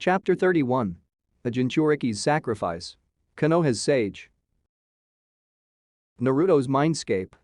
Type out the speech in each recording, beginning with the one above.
Chapter 31. A Jinchuriki's Sacrifice. Konoha's Sage. Naruto's Mindscape.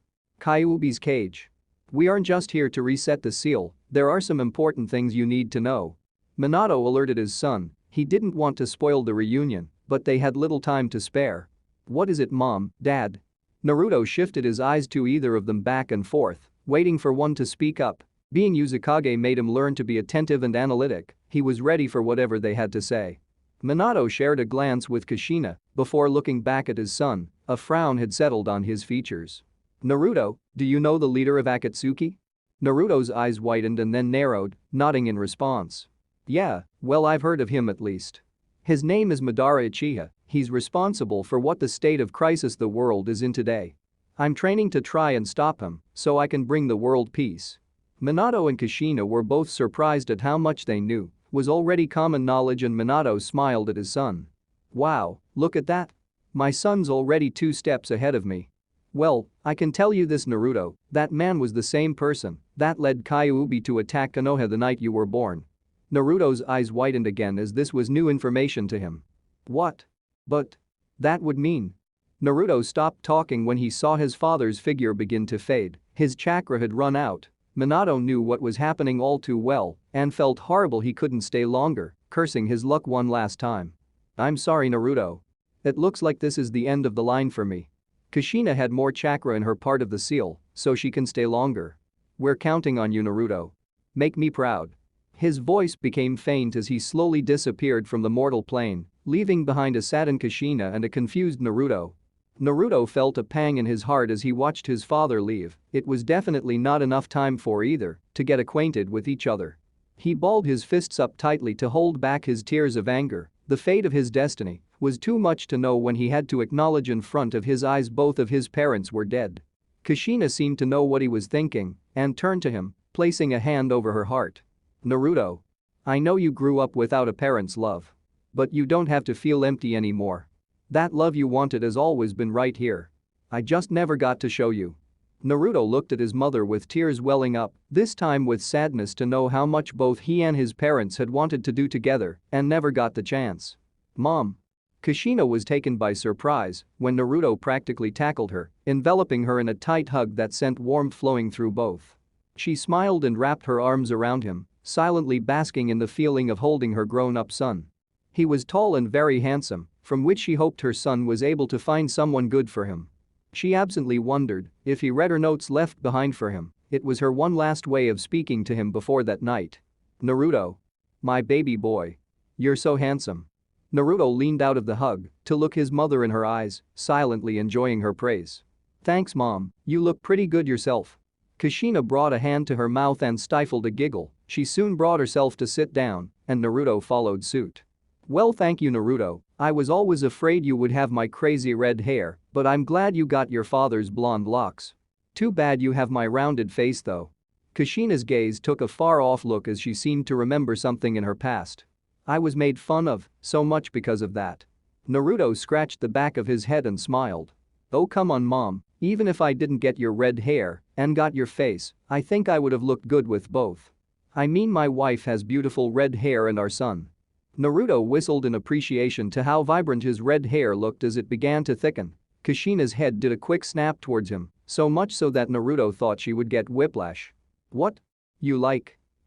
Kyuubi's Cage. We aren't just here to reset the seal, there are some important things you need to know. Minato alerted his son, he didn't want to spoil the reunion, but they had little time to spare. What is it, Mom, Dad? Naruto shifted his eyes to either of them back and forth, waiting for one to speak up. Being Uzumaki made him learn to be attentive and analytic, he was ready for whatever they had to say. Minato shared a glance with Kushina before looking back at his son, a frown had settled on his features. Naruto, do you know the leader of Akatsuki? Naruto's eyes widened and then narrowed, nodding in response. Yeah, well I've heard of him at least. His name is Madara Uchiha, he's responsible for what the state of crisis the world is in today. I'm training to try and stop him so I can bring the world peace. Minato and Kushina were both surprised at how much they knew was already common knowledge, and Minato smiled at his son. Wow, look at that. My son's already 2 steps ahead of me. Well, I can tell you this, Naruto, that man was the same person that led Kyuubi to attack Konoha the night you were born. Naruto's eyes widened again as this was new information to him. What? But that would mean. Naruto stopped talking when he saw his father's figure begin to fade, his chakra had run out. Minato knew what was happening all too well and felt horrible he couldn't stay longer, cursing his luck one last time. I'm sorry, Naruto. It looks like this is the end of the line for me. Kushina had more chakra in her part of the seal, so she can stay longer. We're counting on you, Naruto. Make me proud. His voice became faint as he slowly disappeared from the mortal plane, leaving behind a saddened Kushina and a confused Naruto. Naruto felt a pang in his heart as he watched his father leave, it was definitely not enough time for either to get acquainted with each other. He balled his fists up tightly to hold back his tears of anger, the fate of his destiny was too much to know when he had to acknowledge in front of his eyes both of his parents were dead. Kushina seemed to know what he was thinking and turned to him, placing a hand over her heart. Naruto. I know you grew up without a parent's love. But you don't have to feel empty anymore. That love you wanted has always been right here. I just never got to show you. Naruto looked at his mother with tears welling up, this time with sadness to know how much both he and his parents had wanted to do together and never got the chance. Mom. Kushina was taken by surprise when Naruto practically tackled her, enveloping her in a tight hug that sent warmth flowing through both. She smiled and wrapped her arms around him, silently basking in the feeling of holding her grown-up son. He was tall and very handsome, from which she hoped her son was able to find someone good for him. She absently wondered if he read her notes left behind for him, it was her one last way of speaking to him before that night. Naruto. My baby boy. You're so handsome. Naruto leaned out of the hug to look his mother in her eyes, silently enjoying her praise. Thanks, Mom, you look pretty good yourself. Kushina brought a hand to her mouth and stifled a giggle, she soon brought herself to sit down, and Naruto followed suit. Well, thank you, Naruto, I was always afraid you would have my crazy red hair, but I'm glad you got your father's blonde locks. Too bad you have my rounded face though. Kushina's gaze took a far-off look as she seemed to remember something in her past. I was made fun of so much because of that. Naruto scratched the back of his head and smiled. Oh come on, Mom, even if I didn't get your red hair and got your face, I think I would have looked good with both. I mean, my wife has beautiful red hair and our son. Naruto whistled in appreciation to how vibrant his red hair looked as it began to thicken. Kushina's head did a quick snap towards him, so much so that Naruto thought she would get whiplash. What? You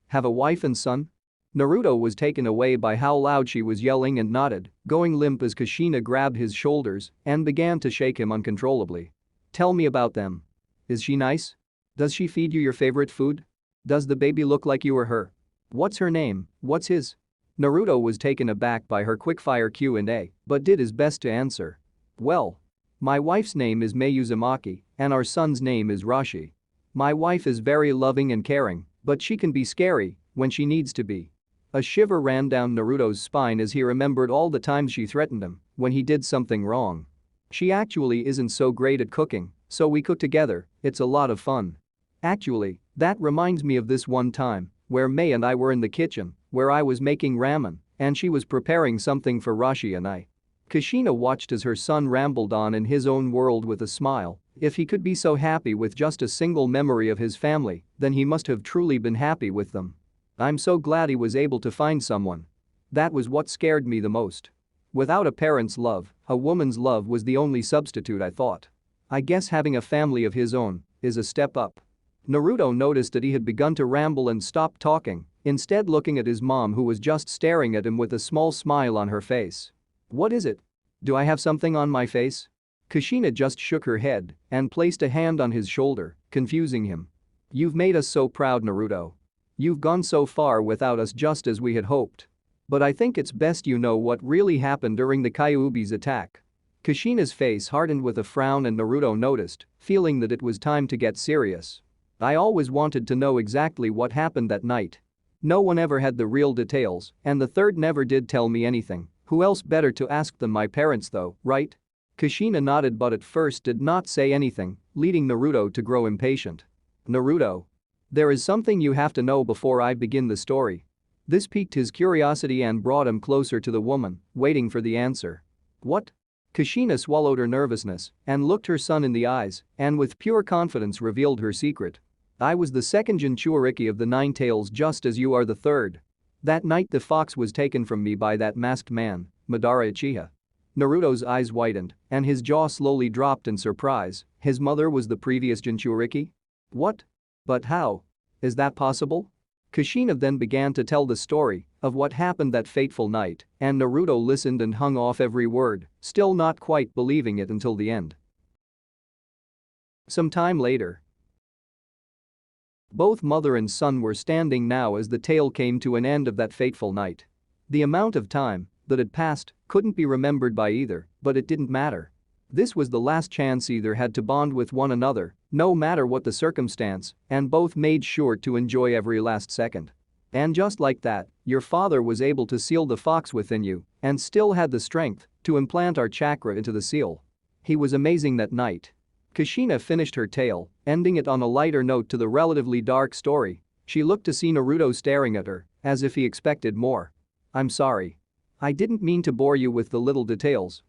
have a wife and son? Naruto was taken away by how loud she was yelling and nodded, going limp as Kushina grabbed his shoulders and began to shake him uncontrollably. Tell me about them. Is she nice? Does she feed you your favorite food? Does the baby look like you or her? What's her name, what's his? Naruto was taken aback by her quick-fire Q&A, but did his best to answer. Well. My wife's name is Mei Terumi, and our son's name is Rashi. My wife is very loving and caring, but she can be scary when she needs to be. A shiver ran down Naruto's spine as he remembered all the times she threatened him when he did something wrong. She actually isn't so great at cooking, so we cook together, it's a lot of fun. Actually, that reminds me of this one time where Mei and I were in the kitchen, where I was making ramen, and she was preparing something for Rashi and I. Kushina watched as her son rambled on in his own world with a smile. If he could be so happy with just a single memory of his family, then he must have truly been happy with them. I'm so glad he was able to find someone. That was what scared me the most. Without a parent's love, a woman's love was the only substitute, I thought. I guess having a family of his own is a step up. Naruto noticed that he had begun to ramble and stopped talking, instead looking at his mom who was just staring at him with a small smile on her face. What is it? Do I have something on my face? Kushina just shook her head and placed a hand on his shoulder, confusing him. You've made us so proud, Naruto. You've gone so far without us just as we had hoped. But I think it's best you know what really happened during the Kyuubi's attack. Kushina's face hardened with a frown and Naruto noticed, feeling that it was time to get serious. I always wanted to know exactly what happened that night. No one ever had the real details, and the third never did tell me anything. Who else better to ask than my parents though, right? Kushina nodded but at first did not say anything, leading Naruto to grow impatient. Naruto. There is something you have to know before I begin the story. This piqued his curiosity and brought him closer to the woman, waiting for the answer. What? Kushina swallowed her nervousness and looked her son in the eyes and with pure confidence revealed her secret. I was the second Jinchuriki of the Nine Tails just as you are the third. That night the fox was taken from me by that masked man, Madara Uchiha. Naruto's eyes widened and his jaw slowly dropped in surprise. His mother was the previous Jinchuriki? What? But how? Is that possible? Kushina then began to tell the story of what happened that fateful night, and Naruto listened and hung off every word, still not quite believing it until the end. Some time later. Both mother and son were standing now as the tale came to an end of that fateful night. The amount of time that had passed couldn't be remembered by either, but it didn't matter. This was the last chance either had to bond with one another, no matter what the circumstance, and both made sure to enjoy every last second. And just like that, your father was able to seal the fox within you and still had the strength to implant our chakra into the seal. He was amazing that night. Kushina finished her tale, ending it on a lighter note to the relatively dark story. She looked to see Naruto staring at her, as if he expected more. I'm sorry. I didn't mean to bore you with the little details,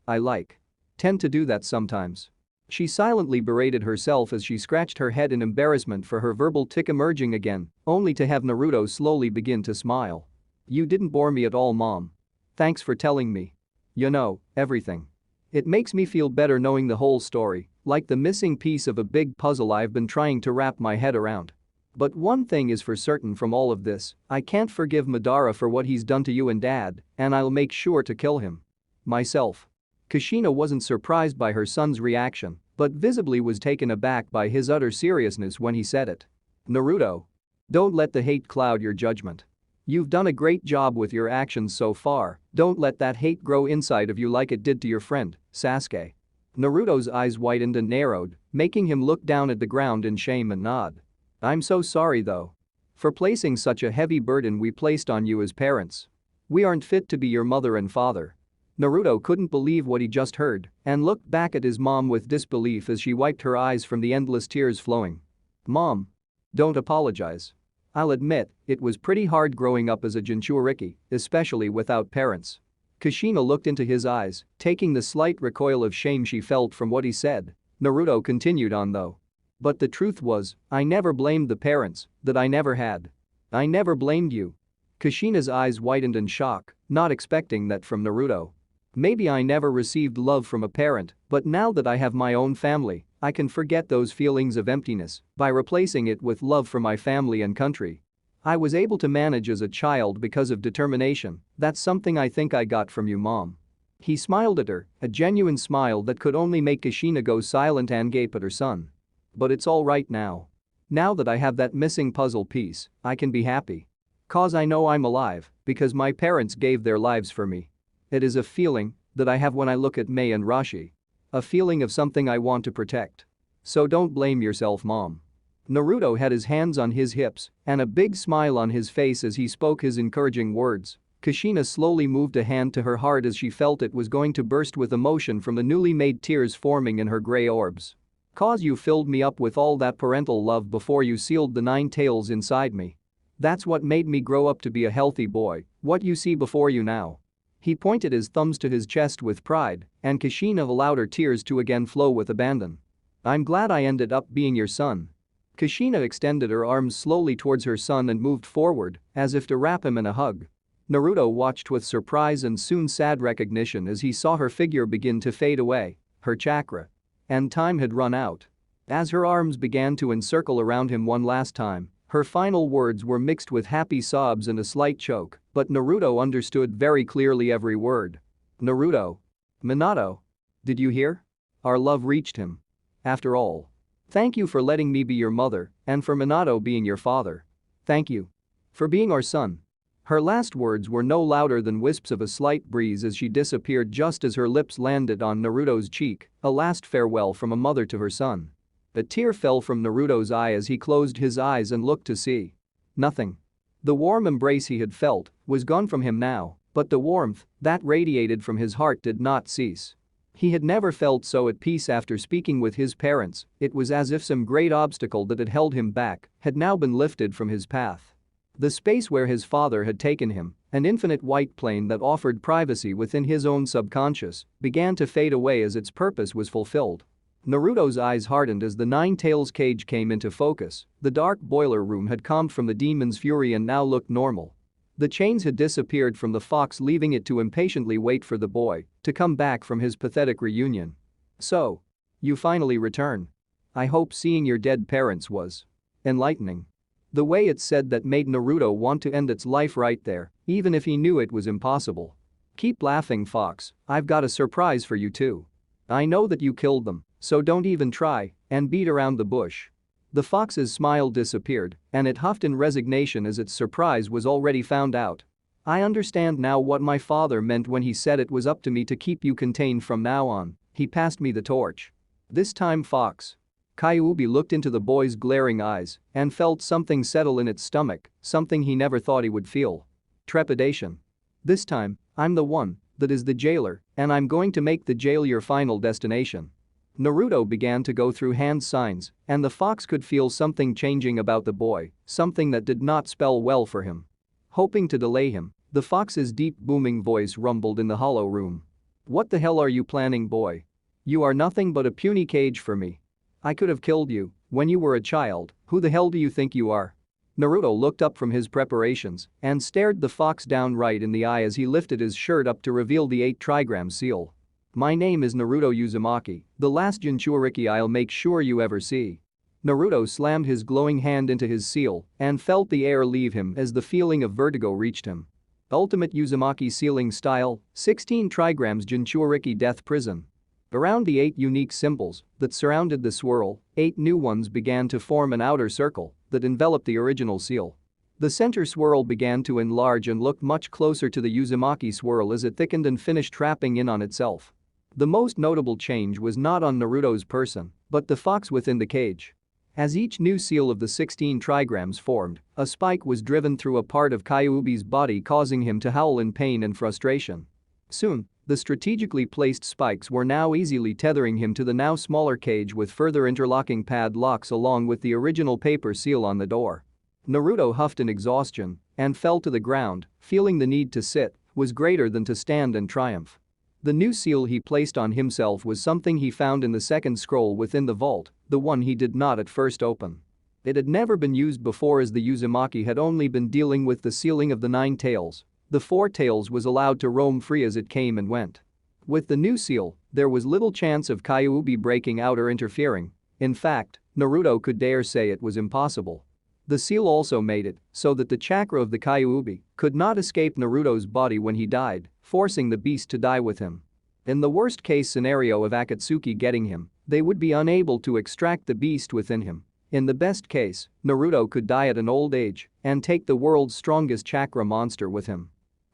tend to do that sometimes. She silently berated herself as she scratched her head in embarrassment for her verbal tic emerging again, only to have Naruto slowly begin to smile. You didn't bore me at all, Mom. Thanks for telling me. You know, everything. It makes me feel better knowing the whole story, like the missing piece of a big puzzle I've been trying to wrap my head around. But one thing is for certain from all of this, I can't forgive Madara for what he's done to you and Dad, and I'll make sure to kill him. Myself. Kushina wasn't surprised by her son's reaction, but visibly was taken aback by his utter seriousness when he said it. Naruto. Don't let the hate cloud your judgment. You've done a great job with your actions so far, don't let that hate grow inside of you like it did to your friend, Sasuke. Naruto's eyes widened and narrowed, making him look down at the ground in shame and nod. I'm so sorry though. For placing such a heavy burden we placed on you as parents. We aren't fit to be your mother and father. Naruto couldn't believe what he just heard and looked back at his mom with disbelief as she wiped her eyes from the endless tears flowing. Mom. Don't apologize. I'll admit, it was pretty hard growing up as a Jinchuriki, especially without parents. Kushina looked into his eyes, taking the slight recoil of shame she felt from what he said. Naruto continued on though. But the truth was, I never blamed the parents that I never had. I never blamed you. Kushina's eyes widened in shock, not expecting that from Naruto. Maybe I never received love from a parent, but now that I have my own family, I can forget those feelings of emptiness by replacing it with love for my family and country. I was able to manage as a child because of determination, that's something I think I got from you, Mom. He smiled at her, a genuine smile that could only make Kushina go silent and gape at her son. But it's all right now. Now that I have that missing puzzle piece, I can be happy. 'Cause I know I'm alive, because my parents gave their lives for me. It is a feeling that I have when I look at Mei and Rashi. A feeling of something I want to protect. So don't blame yourself, Mom. Naruto had his hands on his hips and a big smile on his face as he spoke his encouraging words. Kushina slowly moved a hand to her heart as she felt it was going to burst with emotion from the newly made tears forming in her gray orbs. 'Cause you filled me up with all that parental love before you sealed the nine tails inside me. That's what made me grow up to be a healthy boy, what you see before you now. He pointed his thumbs to his chest with pride, and Kushina allowed her tears to again flow with abandon. I'm glad I ended up being your son. Kushina extended her arms slowly towards her son and moved forward, as if to wrap him in a hug. Naruto watched with surprise and soon sad recognition as he saw her figure begin to fade away, her chakra. And time had run out. As her arms began to encircle around him one last time, her final words were mixed with happy sobs and a slight choke, but Naruto understood very clearly every word. Naruto. Minato. Did you hear? Our love reached him. After all. Thank you for letting me be your mother, and for Minato being your father. Thank you. For being our son. Her last words were no louder than wisps of a slight breeze as she disappeared just as her lips landed on Naruto's cheek, a last farewell from a mother to her son. A tear fell from Naruto's eye as he closed his eyes and looked to see. Nothing. The warm embrace he had felt was gone from him now, but the warmth that radiated from his heart did not cease. He had never felt so at peace after speaking with his parents. It was as if some great obstacle that had held him back had now been lifted from his path. The space where his father had taken him, an infinite white plane that offered privacy within his own subconscious, began to fade away as its purpose was fulfilled. Naruto's eyes hardened as the Nine-Tails cage came into focus. The dark boiler room had calmed from the demon's fury and now looked normal. The chains had disappeared from the fox, leaving it to impatiently wait for the boy to come back from his pathetic reunion. So. You finally return. I hope seeing your dead parents was enlightening. The way it said that made Naruto want to end its life right there, even if he knew it was impossible. Keep laughing, Fox, I've got a surprise for you too. I know that you killed them, so don't even try and beat around the bush. The fox's smile disappeared, and it huffed in resignation as its surprise was already found out. I understand now what my father meant when he said it was up to me to keep you contained from now on. He passed me the torch. This time, Fox. Kyuubi looked into the boy's glaring eyes and felt something settle in its stomach, something he never thought he would feel. Trepidation. This time, I'm the one that is the jailer, and I'm going to make the jail your final destination. Naruto began to go through hand signs, and the fox could feel something changing about the boy, something that did not spell well for him. Hoping to delay him, the fox's deep booming voice rumbled in the hollow room. What the hell are you planning, boy? You are nothing but a puny cage for me. I could have killed you when you were a child. Who the hell do you think you are? Naruto looked up from his preparations and stared the fox downright in the eye as he lifted his shirt up to reveal the 8 trigram seal. My name is Naruto Uzumaki, the last Jinchuriki I'll make sure you ever see. Naruto slammed his glowing hand into his seal and felt the air leave him as the feeling of vertigo reached him. Ultimate Uzumaki sealing style, 16 trigrams Jinchuriki death prison. Around the 8 unique symbols that surrounded the swirl, 8 new ones began to form an outer circle that enveloped the original seal. The center swirl began to enlarge and looked much closer to the Uzumaki swirl as it thickened and finished wrapping in on itself. The most notable change was not on Naruto's person, but the fox within the cage. As each new seal of the 16 trigrams formed, a spike was driven through a part of Kyuubi's body, causing him to howl in pain and frustration. Soon, the strategically placed spikes were now easily tethering him to the now smaller cage with further interlocking padlocks along with the original paper seal on the door. Naruto huffed in exhaustion and fell to the ground, feeling the need to sit was greater than to stand in triumph. The new seal he placed on himself was something he found in the second scroll within the vault, the one he did not at first open. It had never been used before as the Uzumaki had only been dealing with the sealing of the 9 tails. The 4 tails was allowed to roam free as it came and went. With the new seal, there was little chance of Kyuubi breaking out or interfering. In fact, Naruto could dare say it was impossible. The seal also made it so that the chakra of the Kyuubi could not escape Naruto's body when he died, forcing the beast to die with him. In the worst-case scenario of Akatsuki getting him, they would be unable to extract the beast within him. In the best case, Naruto could die at an old age and take the world's strongest chakra monster with him.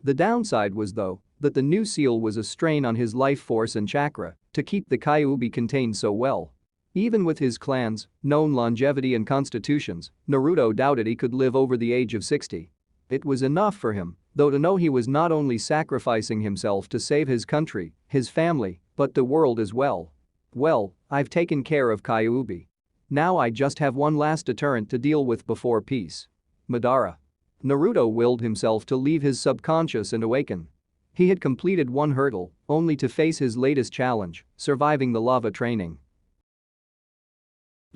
The downside was, though, that the new seal was a strain on his life force and chakra to keep the Kyuubi contained so well. Even with his clan's known longevity and constitutions, Naruto doubted he could live over the age of 60. It was enough for him, though, to know he was not only sacrificing himself to save his country, his family, but the world as well. Well, I've taken care of Kyuubi. Now I just have one last deterrent to deal with before peace. Madara. Naruto willed himself to leave his subconscious and awaken. He had completed one hurdle, only to face his latest challenge, surviving the lava training.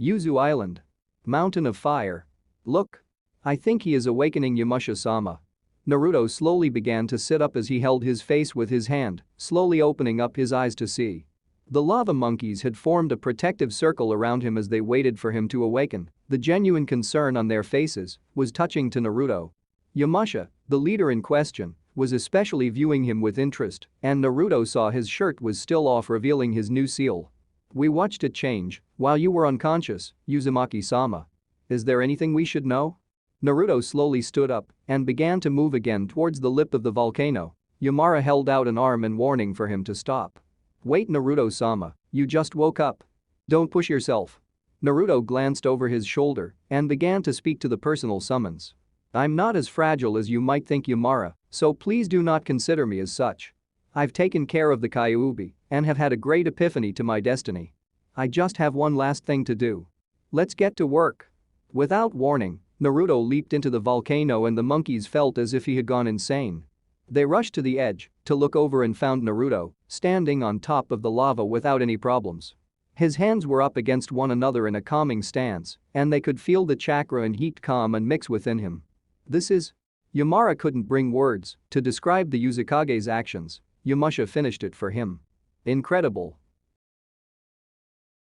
Yuzu Island. Mountain of Fire. Look. I think he is awakening Yamasha-sama. Naruto slowly began to sit up as he held his face with his hand, slowly opening up his eyes to see. The lava monkeys had formed a protective circle around him as they waited for him to awaken. The genuine concern on their faces was touching to Naruto. Yamashita, the leader in question, was especially viewing him with interest, and Naruto saw his shirt was still off, revealing his new seal. "We watched it change while you were unconscious, Uzumaki-sama. Is there anything we should know?" Naruto slowly stood up and began to move again towards the lip of the volcano. Yamara held out an arm in warning for him to stop. "Wait, Naruto-sama, you just woke up. Don't push yourself." Naruto glanced over his shoulder and began to speak to the personal summons. "I'm not as fragile as you might think, Yamara, so please do not consider me as such. I've taken care of the Kyuubi and have had a great epiphany to my destiny. I just have one last thing to do. Let's get to work." Without warning, Naruto leaped into the volcano and the monkeys felt as if he had gone insane. They rushed to the edge to look over and found Naruto standing on top of the lava without any problems. His hands were up against one another in a calming stance, and they could feel the chakra and heat calm and mix within him. "This is..." Yamara couldn't bring words to describe the Uzukage's actions. Yamashita finished it for him. "Incredible."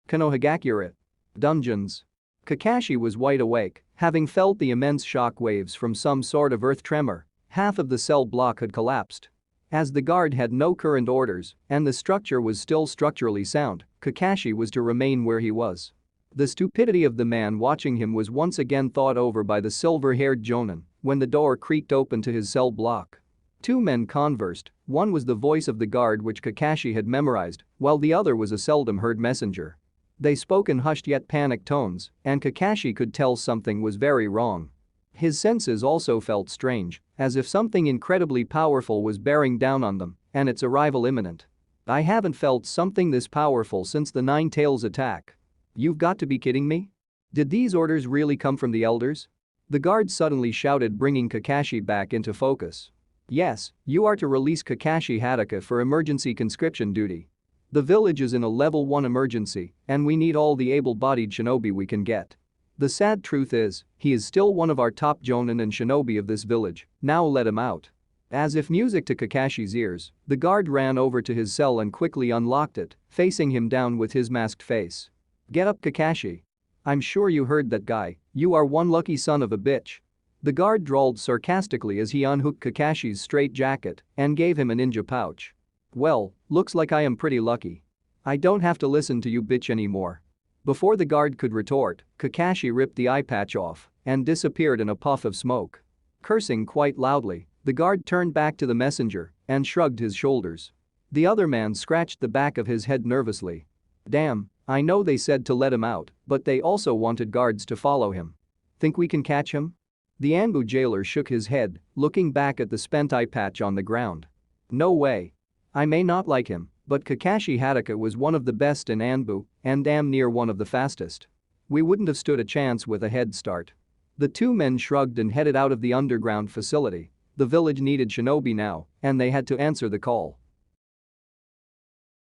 Konohagakure dungeons. Kakashi was wide awake, having felt the immense shock waves from some sort of earth tremor. Half of the cell block had collapsed. As the guard had no current orders and the structure was still structurally sound, Kakashi was to remain where he was. The stupidity of the man watching him was once again thought over by the silver-haired Jonin when the door creaked open to his cell block. Two men conversed, one was the voice of the guard which Kakashi had memorized, while the other was a seldom-heard messenger. They spoke in hushed yet panicked tones, and Kakashi could tell something was very wrong. His senses also felt strange, as if something incredibly powerful was bearing down on them, and its arrival imminent. "I haven't felt something this powerful since the Nine Tails attack. You've got to be kidding me? Did these orders really come from the elders?" The guard suddenly shouted, bringing Kakashi back into focus. "Yes, you are to release Kakashi Hatake for emergency conscription duty. The village is in a level 1 emergency, and we need all the able-bodied shinobi we can get. The sad truth is, he is still one of our top jonin and shinobi of this village, now let him out." As if music to Kakashi's ears, the guard ran over to his cell and quickly unlocked it, facing him down with his masked face. "Get up, Kakashi. I'm sure you heard that guy, you are one lucky son of a bitch." The guard drawled sarcastically as he unhooked Kakashi's straitjacket and gave him a ninja pouch. "Well, looks like I am pretty lucky. I don't have to listen to you bitch anymore." Before the guard could retort, Kakashi ripped the eye patch off and disappeared in a puff of smoke. Cursing quite loudly, the guard turned back to the messenger and shrugged his shoulders. The other man scratched the back of his head nervously. "Damn, I know they said to let him out, but they also wanted guards to follow him. Think we can catch him?" The Anbu jailer shook his head, looking back at the spent eye patch on the ground. "No way. I may not like him, but Kakashi Hatake was one of the best in Anbu and damn near one of the fastest. We wouldn't have stood a chance with a head start." The two men shrugged and headed out of the underground facility. The village needed shinobi now, and they had to answer the call.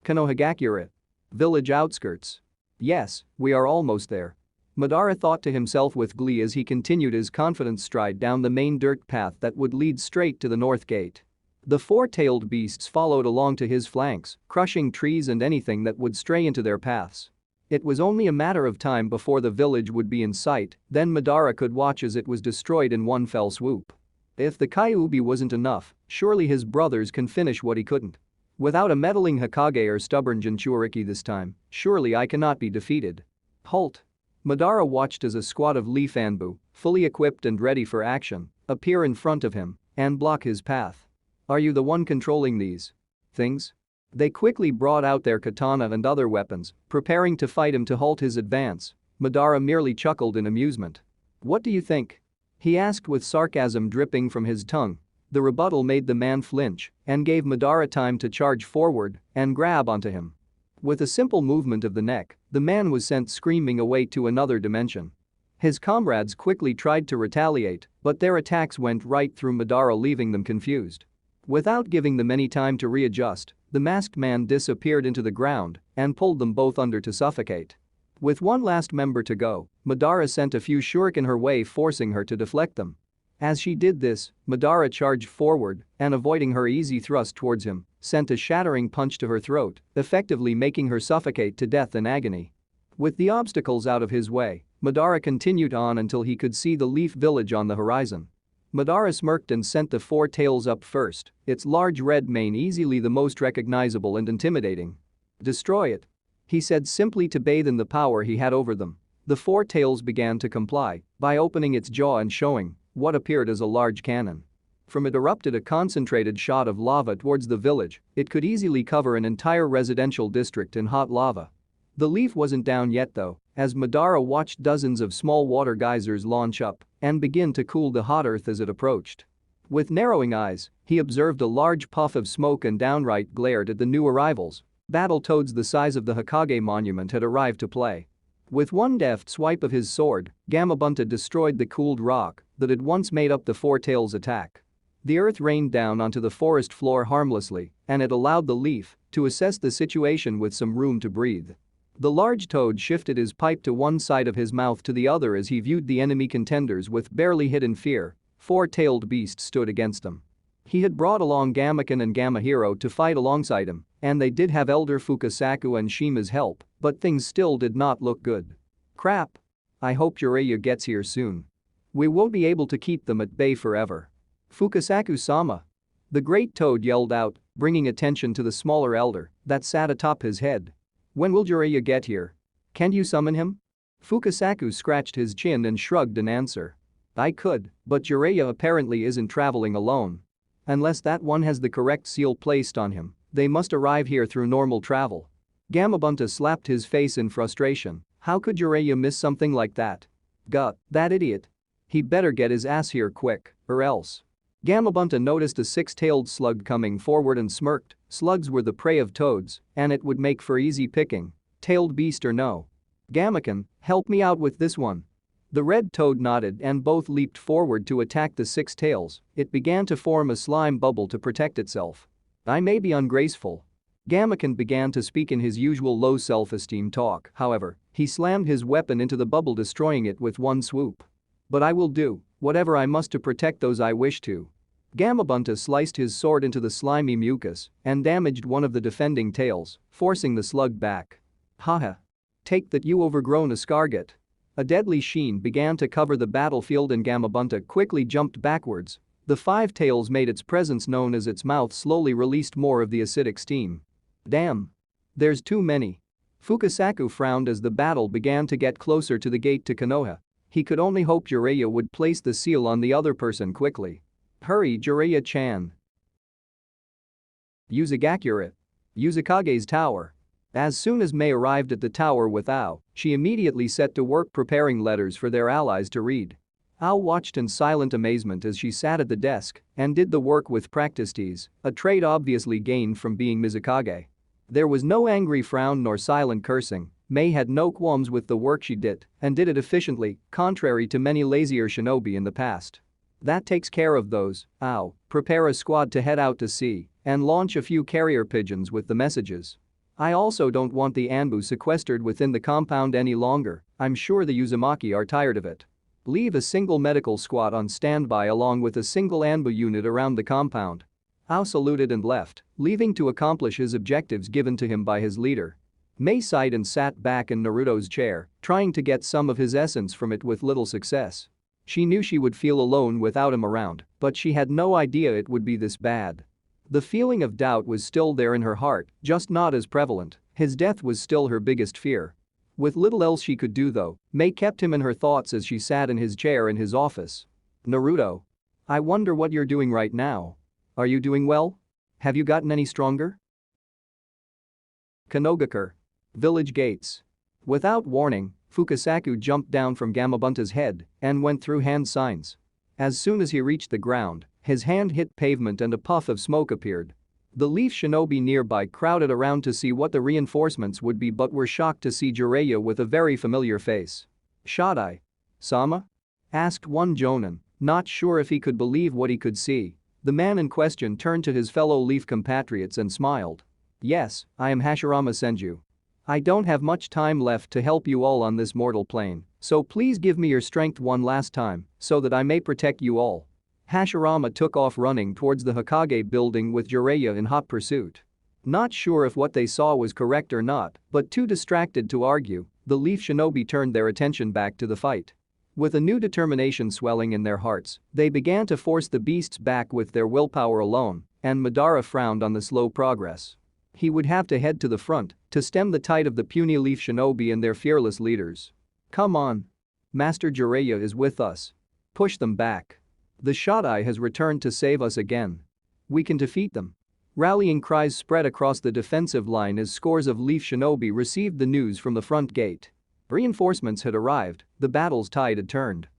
Konohagakure village outskirts. "Yes, we are almost there." Madara thought to himself with glee as he continued his confident stride down the main dirt path that would lead straight to the north gate. The four-tailed beasts followed along to his flanks, crushing trees and anything that would stray into their paths. It was only a matter of time before the village would be in sight, then Madara could watch as it was destroyed in one fell swoop. If the Kyuubi wasn't enough, surely his brothers can finish what he couldn't. Without a meddling Hokage or stubborn Jinchuriki this time, surely I cannot be defeated. Halt. Madara watched as a squad of Leaf Anbu, fully equipped and ready for action, appear in front of him and block his path. "Are you the one controlling these things?" They quickly brought out their katana and other weapons, preparing to fight him to halt his advance. Madara merely chuckled in amusement. "What do you think?" he asked with sarcasm dripping from his tongue. The rebuttal made the man flinch and gave Madara time to charge forward and grab onto him. With a simple movement of the neck, the man was sent screaming away to another dimension. His comrades quickly tried to retaliate, but their attacks went right through Madara, leaving them confused. Without giving them any time to readjust, the masked man disappeared into the ground and pulled them both under to suffocate. With one last member to go, Madara sent a few shuriken her way, forcing her to deflect them. As she did this, Madara charged forward and, avoiding her easy thrust towards him, sent a shattering punch to her throat, effectively making her suffocate to death in agony. With the obstacles out of his way, Madara continued on until he could see the Leaf Village on the horizon. Madara smirked and sent the four tails up first, its large red mane easily the most recognizable and intimidating. "Destroy it," he said simply to bathe in the power he had over them. The four tails began to comply by opening its jaw and showing what appeared as a large cannon. From it erupted a concentrated shot of lava towards the village. It could easily cover an entire residential district in hot lava. The leaf wasn't down yet though, as Madara watched dozens of small water geysers launch up and begin to cool the hot earth as it approached. With narrowing eyes, he observed a large puff of smoke and downright glared at the new arrivals. Battletoads the size of the Hokage monument had arrived to play. With one deft swipe of his sword, Gamabunta destroyed the cooled rock that had once made up the Four Tails' attack. The earth rained down onto the forest floor harmlessly, and it allowed the leaf to assess the situation with some room to breathe. The large toad shifted his pipe to one side of his mouth to the other as he viewed the enemy contenders with barely hidden fear. Four-tailed beasts stood against them. He had brought along Gamaken and Gamahiro to fight alongside him, and they did have Elder Fukasaku and Shima's help, but things still did not look good. Crap. I hope Jiraiya gets here soon. We won't be able to keep them at bay forever. Fukasaku-sama. The great toad yelled out, bringing attention to the smaller elder that sat atop his head. When will Jiraiya get here? Can you summon him? Fukasaku scratched his chin and shrugged in answer. I could, but Jiraiya apparently isn't traveling alone. Unless that one has the correct seal placed on him, they must arrive here through normal travel. Gamabunta slapped his face in frustration. How could Jiraiya miss something like that? Gut, that idiot. He better get his ass here quick, or else. Gamabunta noticed a six-tailed slug coming forward and smirked. Slugs were the prey of toads, and it would make for easy picking. Tailed beast or no. Gamaken, help me out with this one. The red toad nodded and both leaped forward to attack the six tails. It began to form a slime bubble to protect itself. I may be ungraceful. Gamaken began to speak in his usual low self-esteem talk, however, he slammed his weapon into the bubble, destroying it with one swoop. But I will do whatever I must to protect those I wish to. Gamabunta sliced his sword into the slimy mucus and damaged one of the defending tails, forcing the slug back. Haha. Take that, you overgrown escargot. A deadly sheen began to cover the battlefield and Gamabunta quickly jumped backwards. The five tails made its presence known as its mouth slowly released more of the acidic steam. Damn. There's too many. Fukasaku frowned as the battle began to get closer to the gate to Konoha. He could only hope Jiraiya would place the seal on the other person quickly. Hurry, Jiraiya-chan. Uzumaki. Uzumakage's tower. As soon as Mei arrived at the tower with Ao, she immediately set to work preparing letters for their allies to read. Ao watched in silent amazement as she sat at the desk and did the work with practiced ease, a trait obviously gained from being Mizukage. There was no angry frown nor silent cursing. Mei had no qualms with the work she did and did it efficiently, contrary to many lazier shinobi in the past. That takes care of those. Ao, prepare a squad to head out to sea and launch a few carrier pigeons with the messages. I also don't want the Anbu sequestered within the compound any longer. I'm sure the Uzumaki are tired of it. Leave a single medical squad on standby along with a single Anbu unit around the compound. Ao saluted and left, leaving to accomplish his objectives given to him by his leader. Mei sighed and sat back in Naruto's chair, trying to get some of his essence from it with little success. She knew she would feel alone without him around, but she had no idea it would be this bad. The feeling of doubt was still there in her heart, just not as prevalent. His death was still her biggest fear. With little else she could do though, Mei kept him in her thoughts as she sat in his chair in his office. Naruto. I wonder what you're doing right now. Are you doing well? Have you gotten any stronger? Konogakur. Village gates. Without warning, Fukasaku jumped down from Gamabunta's head and went through hand signs. As soon as he reached the ground, his hand hit pavement and a puff of smoke appeared. The leaf shinobi nearby crowded around to see what the reinforcements would be but were shocked to see Jiraiya with a very familiar face. Shodai. Sama? Asked one jonin, not sure if he could believe what he could see. The man in question turned to his fellow leaf compatriots and smiled. Yes, I am Hashirama Senju. I don't have much time left to help you all on this mortal plane, So please give me your strength one last time so that I may protect you all." Hashirama took off running towards the Hokage building with Jiraiya in hot pursuit. Not sure if what they saw was correct or not, but too distracted to argue, the Leaf Shinobi turned their attention back to the fight. With a new determination swelling in their hearts, they began to force the beasts back with their willpower alone, and Madara frowned on the slow progress. He would have to head to the front to stem the tide of the puny Leaf Shinobi and their fearless leaders. "Come on. Master Jiraiya is with us. Push them back. The Shadai has returned to save us again. We can defeat them." Rallying cries spread across the defensive line as scores of Leaf Shinobi received the news from the front gate. Reinforcements had arrived, the battle's tide had turned.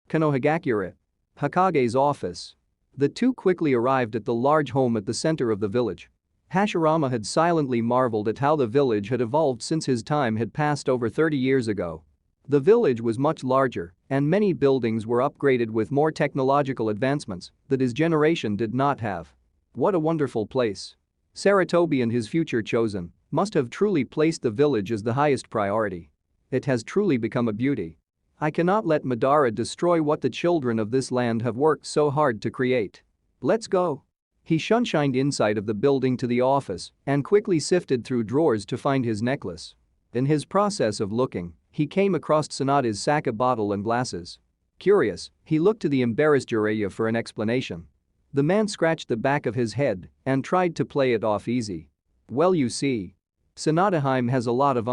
Konohagakure. Hokage's office. The two quickly arrived at the large home at the center of the village. Hashirama had silently marveled at how the village had evolved since his time had passed over 30 years ago. The village was much larger, and many buildings were upgraded with more technological advancements that his generation did not have. What a wonderful place. Saratobi and his future chosen must have truly placed the village as the highest priority. It has truly become a beauty. I cannot let Madara destroy what the children of this land have worked so hard to create. Let's go. He shunshined inside of the building to the office and quickly sifted through drawers to find his necklace. In his process of looking, he came across Tsunade's sake bottle and glasses. Curious, he looked to the embarrassed Jiraiya for an explanation. The man scratched the back of his head and tried to play it off easy. "Well, you see. Tsunadeheim has a lot of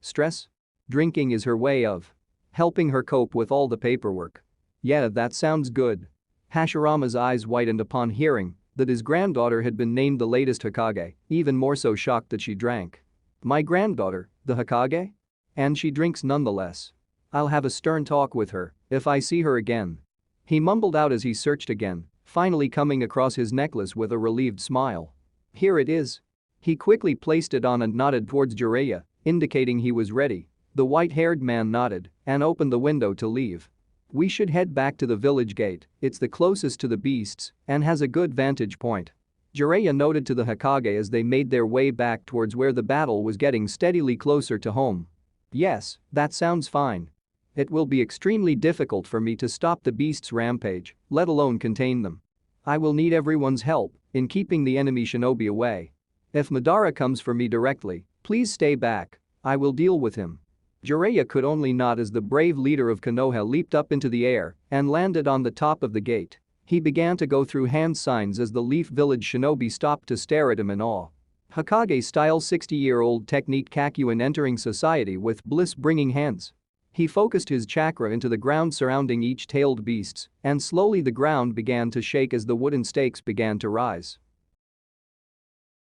stress. Drinking is her way of helping her cope with all the paperwork." "Yeah, that sounds good." Hashirama's eyes widened upon hearing that his granddaughter had been named the latest Hokage, even more so shocked that she drank. "My granddaughter, the Hokage? And she drinks nonetheless. I'll have a stern talk with her if I see her again." He mumbled out as he searched again, finally coming across his necklace with a relieved smile. "Here it is." He quickly placed it on and nodded towards Jiraiya, indicating he was ready. The white-haired man nodded and opened the window to leave. "We should head back to the village gate, it's the closest to the beasts and has a good vantage point." Jiraiya nodded to the Hokage as they made their way back towards where the battle was getting steadily closer to home. "Yes, that sounds fine. It will be extremely difficult for me to stop the beasts' rampage, let alone contain them. I will need everyone's help in keeping the enemy shinobi away. If Madara comes for me directly, please stay back, I will deal with him." Jiraiya could only nod as the brave leader of Konoha leaped up into the air and landed on the top of the gate. He began to go through hand signs as the Leaf Village shinobi stopped to stare at him in awe. Hokage-style 60-year-old technique Kakuin entering society with bliss-bringing hands. He focused his chakra into the ground surrounding each tailed beasts, and slowly the ground began to shake as the wooden stakes began to rise.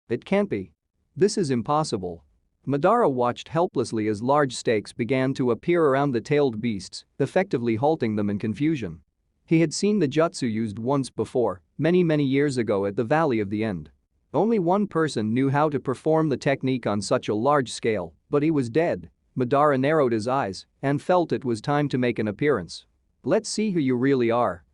"It can't be. This is impossible." Madara watched helplessly as large stakes began to appear around the tailed beasts, effectively halting them in confusion. He had seen the jutsu used once before, many years ago at the Valley of the End. Only one person knew how to perform the technique on such a large scale, but he was dead. Madara narrowed his eyes and felt it was time to make an appearance. "Let's see who you really are."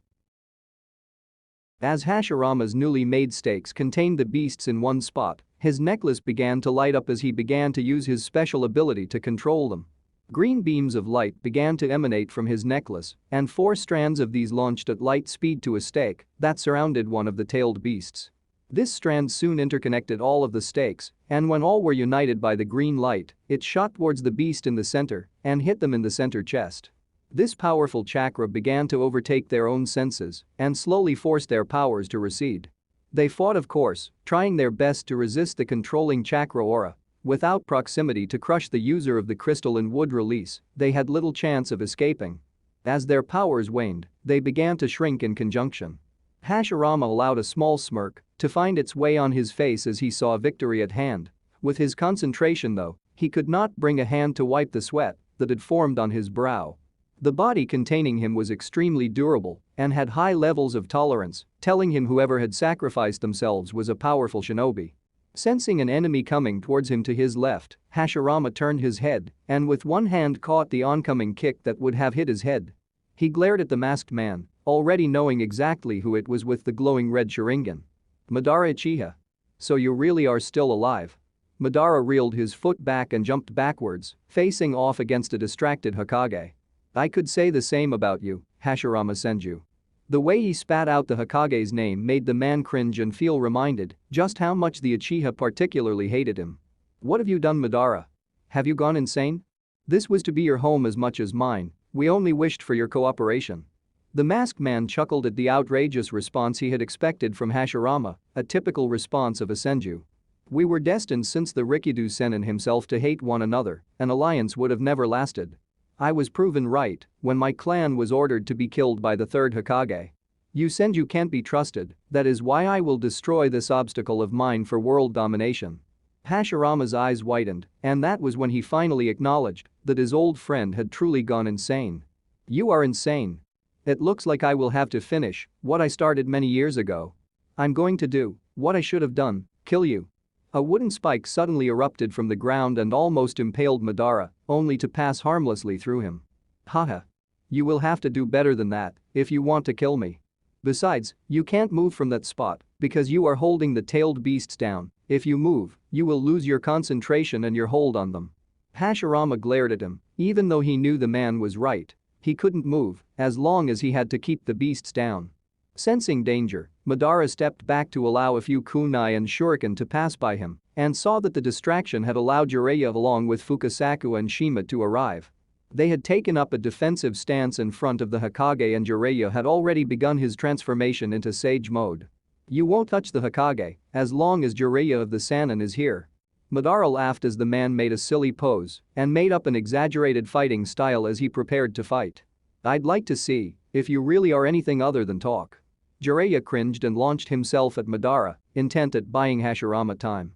As Hashirama's newly made stakes contained the beasts in one spot, his necklace began to light up as he began to use his special ability to control them. Green beams of light began to emanate from his necklace, and 4 strands of these launched at light speed to a stake that surrounded one of the tailed beasts. This strand soon interconnected all of the stakes, and when all were united by the green light, it shot towards the beast in the center and hit them in the center chest. This powerful chakra began to overtake their own senses and slowly forced their powers to recede. They fought, of course, trying their best to resist the controlling chakra aura. Without proximity to crush the user of the crystal and wood release, they had little chance of escaping. As their powers waned, they began to shrink in conjunction. Hashirama allowed a small smirk to find its way on his face as he saw victory at hand. With his concentration, though, he could not bring a hand to wipe the sweat that had formed on his brow. The body containing him was extremely durable and had high levels of tolerance, telling him whoever had sacrificed themselves was a powerful shinobi. Sensing an enemy coming towards him to his left, Hashirama turned his head and with one hand caught the oncoming kick that would have hit his head. He glared at the masked man, already knowing exactly who it was with the glowing red Sharingan. "Madara Uchiha. So you really are still alive." Madara reeled his foot back and jumped backwards, facing off against a distracted Hokage. I could say the same about you, Hashirama Senju. The way he spat out the Hokage's name made the man cringe and feel reminded just how much the Uchiha particularly hated him. What have you done, Madara? Have you gone insane? This was to be your home as much as mine, we only wished for your cooperation. The masked man chuckled at the outrageous response he had expected from Hashirama, a typical response of a Senju. We were destined since the Rikido Sennin himself to hate one another, an alliance would have never lasted. I was proven right when my clan was ordered to be killed by the third Hokage. You Senju can't be trusted, that is why I will destroy this obstacle of mine for world domination. Hashirama's eyes widened, and that was when he finally acknowledged that his old friend had truly gone insane. You are insane. It looks like I will have to finish what I started many years ago. I'm going to do what I should have done, kill you. A wooden spike suddenly erupted from the ground and almost impaled Madara, only to pass harmlessly through him. Haha. You will have to do better than that if you want to kill me. Besides, you can't move from that spot because you are holding the tailed beasts down. If you move, you will lose your concentration and your hold on them. Hashirama glared at him, even though he knew the man was right. He couldn't move as long as he had to keep the beasts down. Sensing danger, Madara stepped back to allow a few kunai and shuriken to pass by him and saw that the distraction had allowed Jiraiya along with Fukasaku and Shima to arrive. They had taken up a defensive stance in front of the Hokage and Jiraiya had already begun his transformation into Sage mode. You won't touch the Hokage as long as Jiraiya of the Sannin is here. Madara laughed as the man made a silly pose and made up an exaggerated fighting style as he prepared to fight. I'd like to see if you really are anything other than talk. Jiraiya cringed and launched himself at Madara, intent at buying Hashirama time.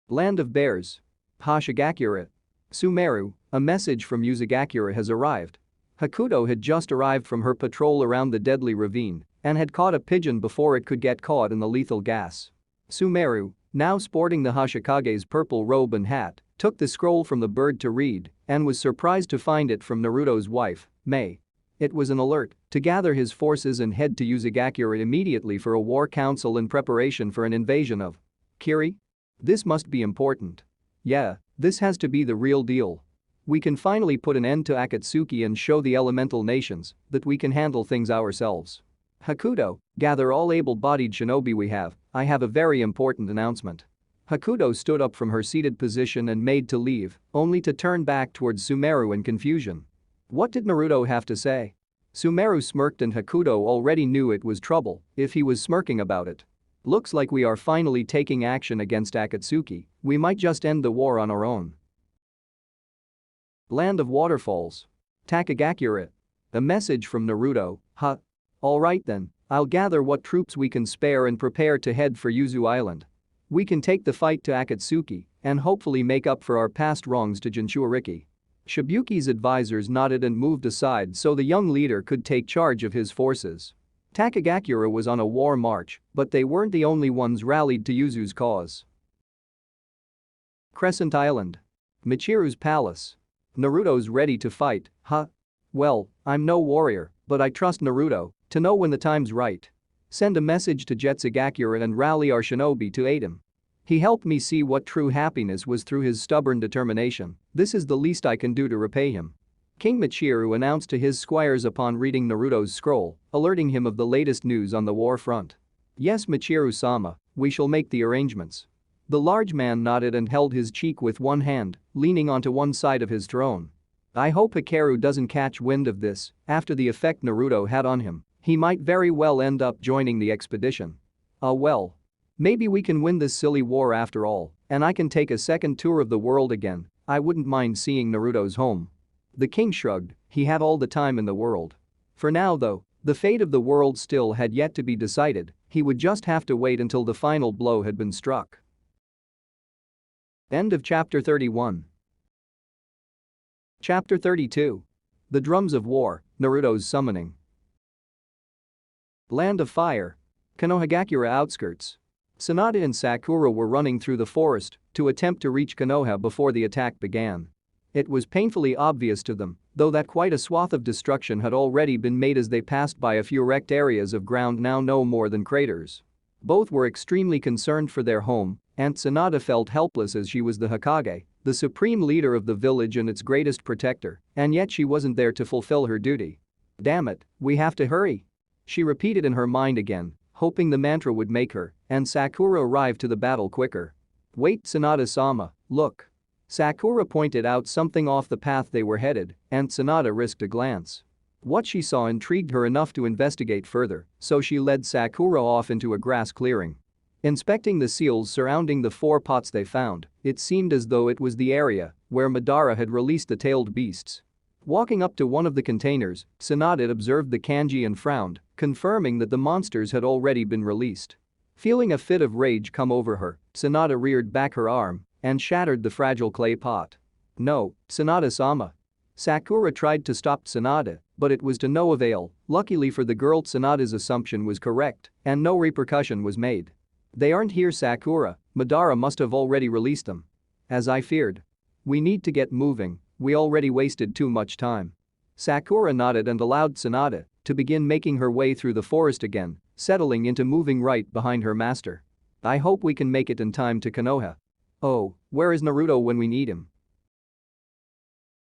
Land of Bears. Hoshigakure. Sumeru, a message from Uzumaki has arrived. Hakuto had just arrived from her patrol around the deadly ravine and had caught a pigeon before it could get caught in the lethal gas. Sumeru, now sporting the Hoshikage's purple robe and hat, took the scroll from the bird to read and was surprised to find it from Naruto's wife, Mei. It was an alert to gather his forces and head to Uzumaki immediately for a war council in preparation for an invasion of Kiri? This must be important. Yeah, this has to be the real deal. We can finally put an end to Akatsuki and show the elemental nations that we can handle things ourselves. Hakuto, gather all able-bodied shinobi we have, I have a very important announcement. Hakuto stood up from her seated position and made to leave, only to turn back towards Sumeru in confusion. What did Naruto have to say? Sumeru smirked and Hakuto already knew it was trouble if he was smirking about it. Looks like we are finally taking action against Akatsuki, we might just end the war on our own. Land of Waterfalls. Takagakure. A message from Naruto, huh? Alright then, I'll gather what troops we can spare and prepare to head for Yuzu Island. We can take the fight to Akatsuki and hopefully make up for our past wrongs to Jinchuriki. Shibuki's advisors nodded and moved aside so the young leader could take charge of his forces. Takagakure was on a war march, but they weren't the only ones rallied to Yuzu's cause. Crescent Island. Michiru's palace. Naruto's ready to fight, huh? Well, I'm no warrior, but I trust Naruto to know when the time's right. Send a message to Jetsugakure and rally our shinobi to aid him. He helped me see what true happiness was through his stubborn determination. This is the least I can do to repay him. King Michiru announced to his squires upon reading Naruto's scroll, alerting him of the latest news on the war front. Yes, Michiru-sama, we shall make the arrangements. The large man nodded and held his cheek with one hand, leaning onto one side of his throne. I hope Hikaru doesn't catch wind of this. After the effect Naruto had on him, he might very well end up joining the expedition. Well. Maybe we can win this silly war after all, and I can take a second tour of the world again. I wouldn't mind seeing Naruto's home. The king shrugged, he had all the time in the world. For now though, the fate of the world still had yet to be decided, he would just have to wait until the final blow had been struck. End of chapter 31. Chapter 32. The Drums of War, Naruto's Summoning. Land of Fire. Konohagakure outskirts. Sanada and Sakura were running through the forest to attempt to reach Konoha before the attack began. It was painfully obvious to them, though, that quite a swath of destruction had already been made as they passed by a few wrecked areas of ground now no more than craters. Both were extremely concerned for their home Aunt Sanada felt helpless as she was the Hokage, the supreme leader of the village and its greatest protector, and yet she wasn't there to fulfill her duty. Damn it, we have to hurry. She repeated in her mind again, hoping the mantra would make her and Sakura arrive to the battle quicker. Wait, Sanada-sama, look. Sakura pointed out something off the path they were headed, and Sanada risked a glance. What she saw intrigued her enough to investigate further, so she led Sakura off into a grass clearing. Inspecting the seals surrounding the 4 pots they found, it seemed as though it was the area where Madara had released the tailed beasts. Walking up to one of the containers, Sanada observed the kanji and frowned, confirming that the monsters had already been released. Feeling a fit of rage come over her, Sanada reared back her arm and shattered the fragile clay pot. No, Sanada-sama. Sakura tried to stop Sanada, but it was to no avail. Luckily for the girl, Sanada's assumption was correct and no repercussion was made. They aren't here, Sakura, Madara must have already released them. As I feared. We need to get moving, we already wasted too much time. Sakura nodded and allowed Sanada to begin making her way through the forest again, settling into moving right behind her master. I hope we can make it in time to Konoha. Oh, where is Naruto when we need him?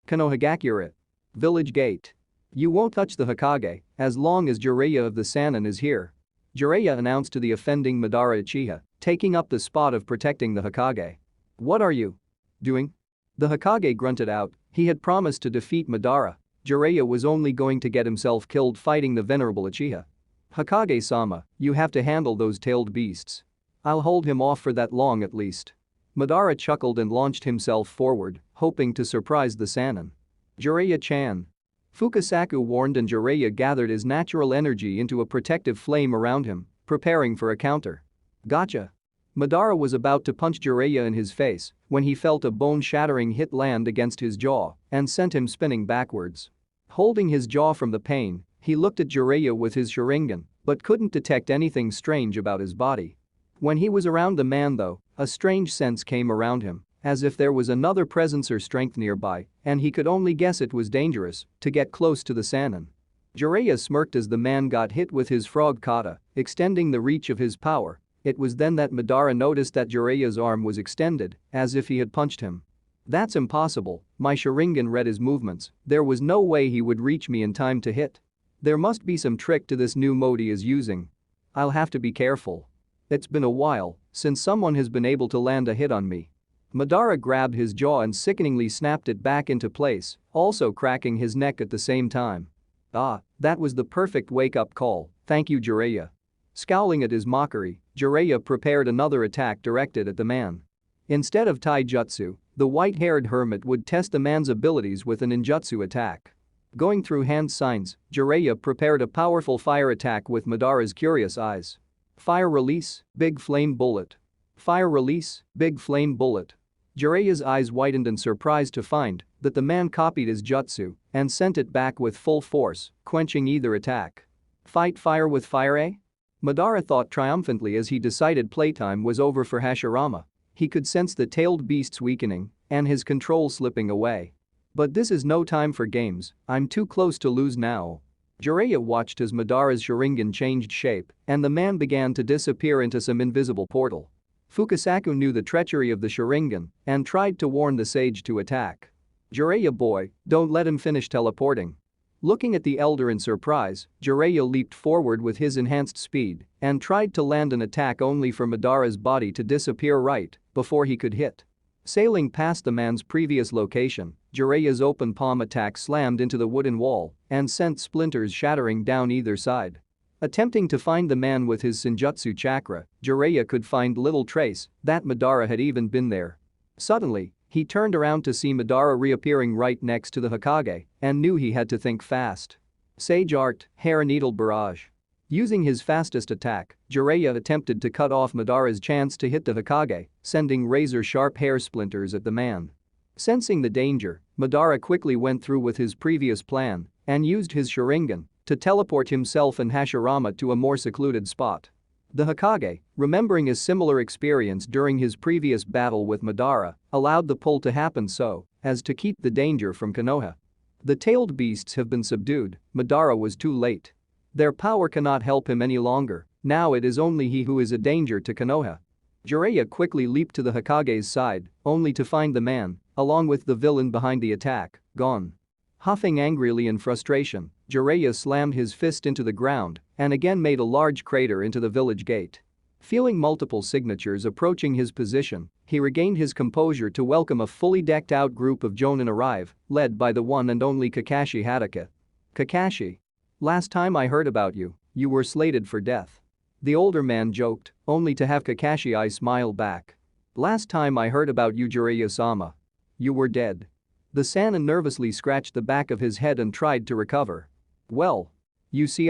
Konohagakure. Village gate. You won't touch the Hokage as long as Jiraiya of the Sannin is here. Jiraiya announced to the offending Madara Uchiha, taking up the spot of protecting the Hokage. What are you doing? The Hokage grunted out, he had promised to defeat Madara. Jiraiya was only going to get himself killed fighting the venerable Uchiha. Hokage-sama, you have to handle those tailed beasts. I'll hold him off for that long at least. Madara chuckled and launched himself forward, hoping to surprise the Sannin. Jiraiya-chan. Fukasaku warned and Jiraiya gathered his natural energy into a protective flame around him, preparing for a counter. Gotcha. Madara was about to punch Jiraiya in his face when he felt a bone-shattering hit land against his jaw and sent him spinning backwards. Holding his jaw from the pain, he looked at Jiraiya with his Sharingan but couldn't detect anything strange about his body. When he was around the man though, a strange sense came around him, as if there was another presence or strength nearby, and he could only guess it was dangerous to get close to the Sannin. Jiraiya smirked as the man got hit with his frog kata, extending the reach of his power. It was then that Madara noticed that Jiraiya's arm was extended, as if he had punched him. That's impossible, my Sharingan read his movements, there was no way he would reach me in time to hit. There must be some trick to this new mode he is using. I'll have to be careful. It's been a while since someone has been able to land a hit on me. Madara grabbed his jaw and sickeningly snapped it back into place, also cracking his neck at the same time. Ah, that was the perfect wake-up call, thank you Jiraiya. Scowling at his mockery, Jiraiya prepared another attack directed at the man. Instead of taijutsu, the white-haired hermit would test the man's abilities with an ninjutsu attack. Going through hand signs, Jiraiya prepared a powerful fire attack with Madara's curious eyes. Fire release, big flame bullet. Fire release, big flame bullet. Jiraiya's eyes widened in surprise to find that the man copied his jutsu and sent it back with full force, quenching either attack. Fight fire with fire, eh? Madara thought triumphantly as he decided playtime was over for Hashirama. He could sense the tailed beasts weakening and his control slipping away. But this is no time for games, I'm too close to lose now. Jiraiya watched as Madara's Sharingan changed shape and the man began to disappear into some invisible portal. Fukasaku knew the treachery of the Sharingan and tried to warn the sage to attack. Jiraiya boy, don't let him finish teleporting. Looking at the elder in surprise, Jiraiya leaped forward with his enhanced speed and tried to land an attack only for Madara's body to disappear right before he could hit. Sailing past the man's previous location, Jiraiya's open palm attack slammed into the wooden wall and sent splinters shattering down either side. Attempting to find the man with his Senjutsu chakra, Jiraiya could find little trace that Madara had even been there. Suddenly, he turned around to see Madara reappearing right next to the Hokage and knew he had to think fast. Sage Art, Hair Needle Barrage. Using his fastest attack, Jiraiya attempted to cut off Madara's chance to hit the Hokage, sending razor-sharp hair splinters at the man. Sensing the danger, Madara quickly went through with his previous plan and used his Sharingan to teleport himself and Hashirama to a more secluded spot. The Hokage, remembering a similar experience during his previous battle with Madara, allowed the pull to happen so as to keep the danger from Konoha. The tailed beasts have been subdued, Madara was too late. Their power cannot help him any longer, now it is only he who is a danger to Konoha. Jiraiya quickly leaped to the Hokage's side, only to find the man, along with the villain behind the attack, gone. Huffing angrily in frustration, Jiraiya slammed his fist into the ground and again made a large crater into the village gate. Feeling multiple signatures approaching his position, he regained his composure to welcome a fully decked-out group of Jonin arrive, led by the one and only Kakashi Hatake. "Kakashi. Last time I heard about you, you were slated for death." The older man joked, only to have Kakashi smile back. "Last time I heard about you, Jiraiya-sama. You were dead." The Sannin nervously scratched the back of his head and tried to recover. "Well. You see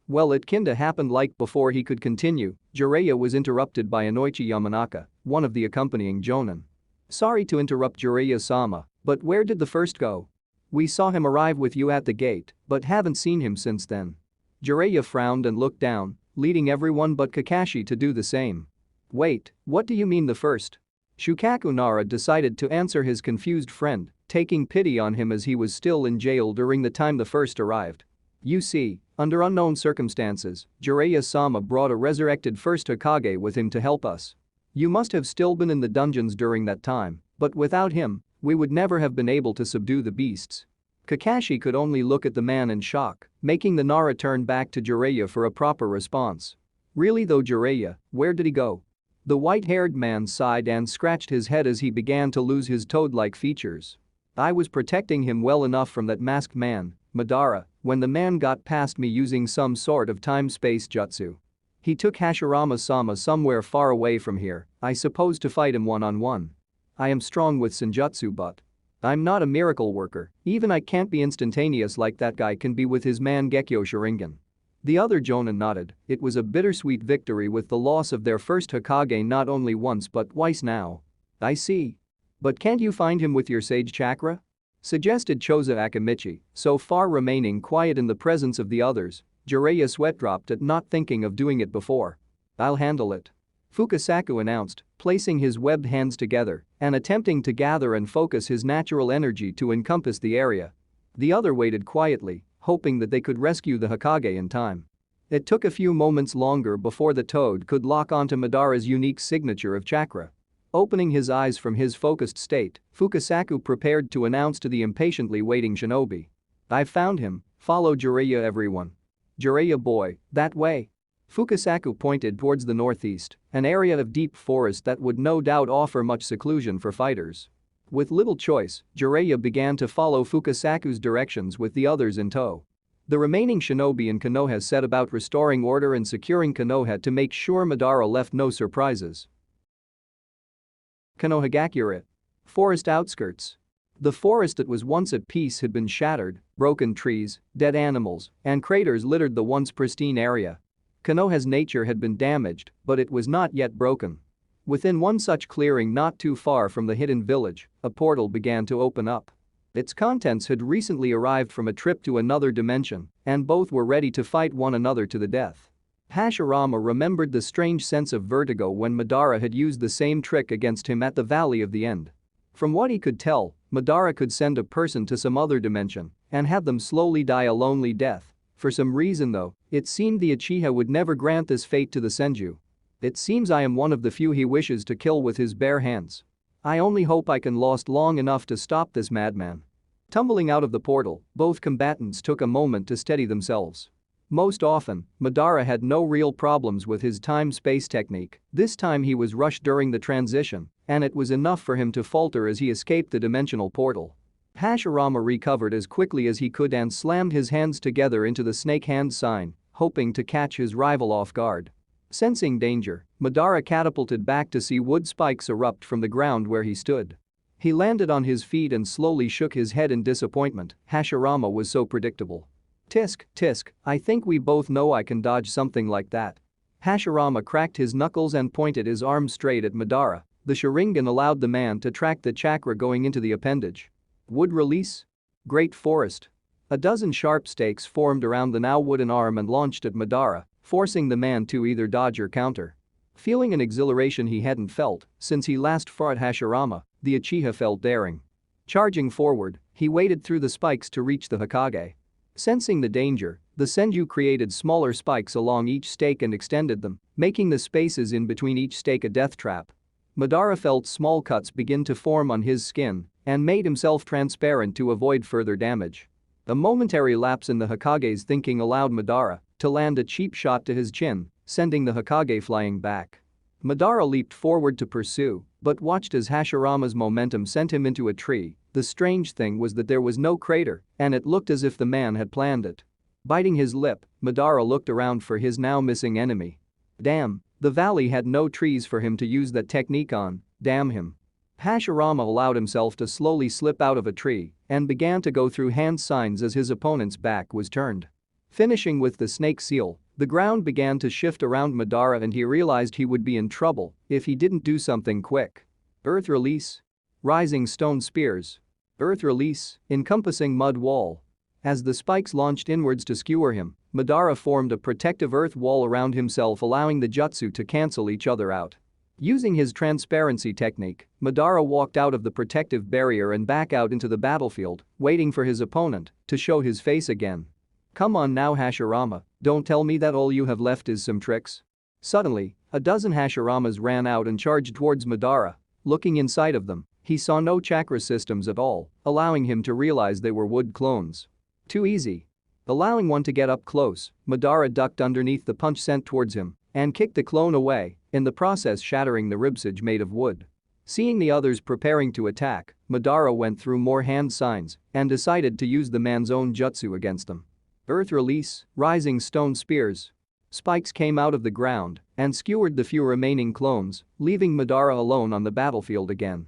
Well, it kinda happened." Like before he could continue, Jiraiya was interrupted by Inoichi Yamanaka, one of the accompanying Jonin. "Sorry to interrupt, Jiraiya-sama, but where did the first go? We saw him arrive with you at the gate, but haven't seen him since then." Jiraiya frowned and looked down, leading everyone but Kakashi to do the same. "Wait, what do you mean the first?" Shukaku Nara decided to answer his confused friend, taking pity on him as he was still in jail during the time the first arrived. "You see, under unknown circumstances, Jiraiya-sama brought a resurrected first Hokage with him to help us. You must have still been in the dungeons during that time, but without him, we would never have been able to subdue the beasts." Kakashi could only look at the man in shock, making the Nara turn back to Jiraiya for a proper response. "Really though, Jiraiya, where did he go?" The white-haired man sighed and scratched his head as he began to lose his toad-like features. "I was protecting him well enough from that masked man, Madara, when the man got past me using some sort of time-space jutsu. He took Hashirama-sama somewhere far away from here, I suppose to fight him one-on-one. I am strong with senjutsu, but I'm not a miracle worker, even I can't be instantaneous like that guy can be with his Mangekyo Sharingan." The other Jonin nodded. It was a bittersweet victory with the loss of their first Hokage not only once but twice now. "I see. But can't you find him with your sage chakra?" suggested Choza Akamichi, so far remaining quiet in the presence of the others. Jiraiya sweat dropped at not thinking of doing it before. "I'll handle it," Fukasaku announced, placing his webbed hands together and attempting to gather and focus his natural energy to encompass the area. The other waited quietly, hoping that they could rescue the Hokage in time. It took a few moments longer before the toad could lock onto Madara's unique signature of chakra. Opening his eyes from his focused state, Fukasaku prepared to announce to the impatiently waiting shinobi. "I've found him, follow Jiraiya everyone. Jiraiya boy, that way." Fukasaku pointed towards the northeast, an area of deep forest that would no doubt offer much seclusion for fighters. With little choice, Jiraiya began to follow Fukasaku's directions with the others in tow. The remaining shinobi in Konoha set about restoring order and securing Konoha to make sure Madara left no surprises. Konohagakure. Forest outskirts. The forest that was once at peace had been shattered, broken trees, dead animals, and craters littered the once pristine area. Konoha's nature had been damaged, but it was not yet broken. Within one such clearing not too far from the hidden village, a portal began to open up. Its contents had recently arrived from a trip to another dimension, and both were ready to fight one another to the death. Hashirama remembered the strange sense of vertigo when Madara had used the same trick against him at the Valley of the End. From what he could tell, Madara could send a person to some other dimension and have them slowly die a lonely death. For some reason though, it seemed the Uchiha would never grant this fate to the Senju. "It seems I am one of the few he wishes to kill with his bare hands. I only hope I can last long enough to stop this madman." Tumbling out of the portal, both combatants took a moment to steady themselves. Most often, Madara had no real problems with his time-space technique. This time he was rushed during the transition, and it was enough for him to falter as he escaped the dimensional portal. Hashirama recovered as quickly as he could and slammed his hands together into the snake hand sign, hoping to catch his rival off guard. Sensing danger, Madara catapulted back to see wood spikes erupt from the ground where he stood. He landed on his feet and slowly shook his head in disappointment. Hashirama was so predictable. "Tisk, tisk, I think we both know I can dodge something like that." Hashirama cracked his knuckles and pointed his arm straight at Madara. The Sharingan allowed the man to track the chakra going into the appendage. Wood release? Great forest. A dozen sharp stakes formed around the now wooden arm and launched at Madara, forcing the man to either dodge or counter. Feeling an exhilaration he hadn't felt since he last fought Hashirama, the Uchiha felt daring. Charging forward, he waded through the spikes to reach the Hokage. Sensing the danger, the Senju created smaller spikes along each stake and extended them, making the spaces in between each stake a death trap. Madara felt small cuts begin to form on his skin and made himself transparent to avoid further damage. A momentary lapse in the Hokage's thinking allowed Madara to land a cheap shot to his chin, sending the Hokage flying back. Madara leaped forward to pursue, but watched as Hashirama's momentum sent him into a tree. The strange thing was that there was no crater, and it looked as if the man had planned it. Biting his lip, Madara looked around for his now missing enemy. Damn, the valley had no trees for him to use that technique on, damn him. Hashirama allowed himself to slowly slip out of a tree and began to go through hand signs as his opponent's back was turned. Finishing with the snake seal, the ground began to shift around Madara and he realized he would be in trouble if he didn't do something quick. Earth release. Rising stone spears. Earth release, encompassing mud wall. As the spikes launched inwards to skewer him, Madara formed a protective earth wall around himself, allowing the jutsu to cancel each other out. Using his transparency technique, Madara walked out of the protective barrier and back out into the battlefield, waiting for his opponent to show his face again. Come on now, Hashirama, don't tell me that all you have left is some tricks. Suddenly, a dozen Hashiramas ran out and charged towards Madara. Looking inside of them, he saw no chakra systems at all, allowing him to realize they were wood clones. Too easy. Allowing one to get up close, Madara ducked underneath the punch sent towards him and kicked the clone away, in the process shattering the ribcage made of wood. Seeing the others preparing to attack, Madara went through more hand signs and decided to use the man's own jutsu against them. Earth release, rising stone spears. Spikes came out of the ground and skewered the few remaining clones, leaving Madara alone on the battlefield again.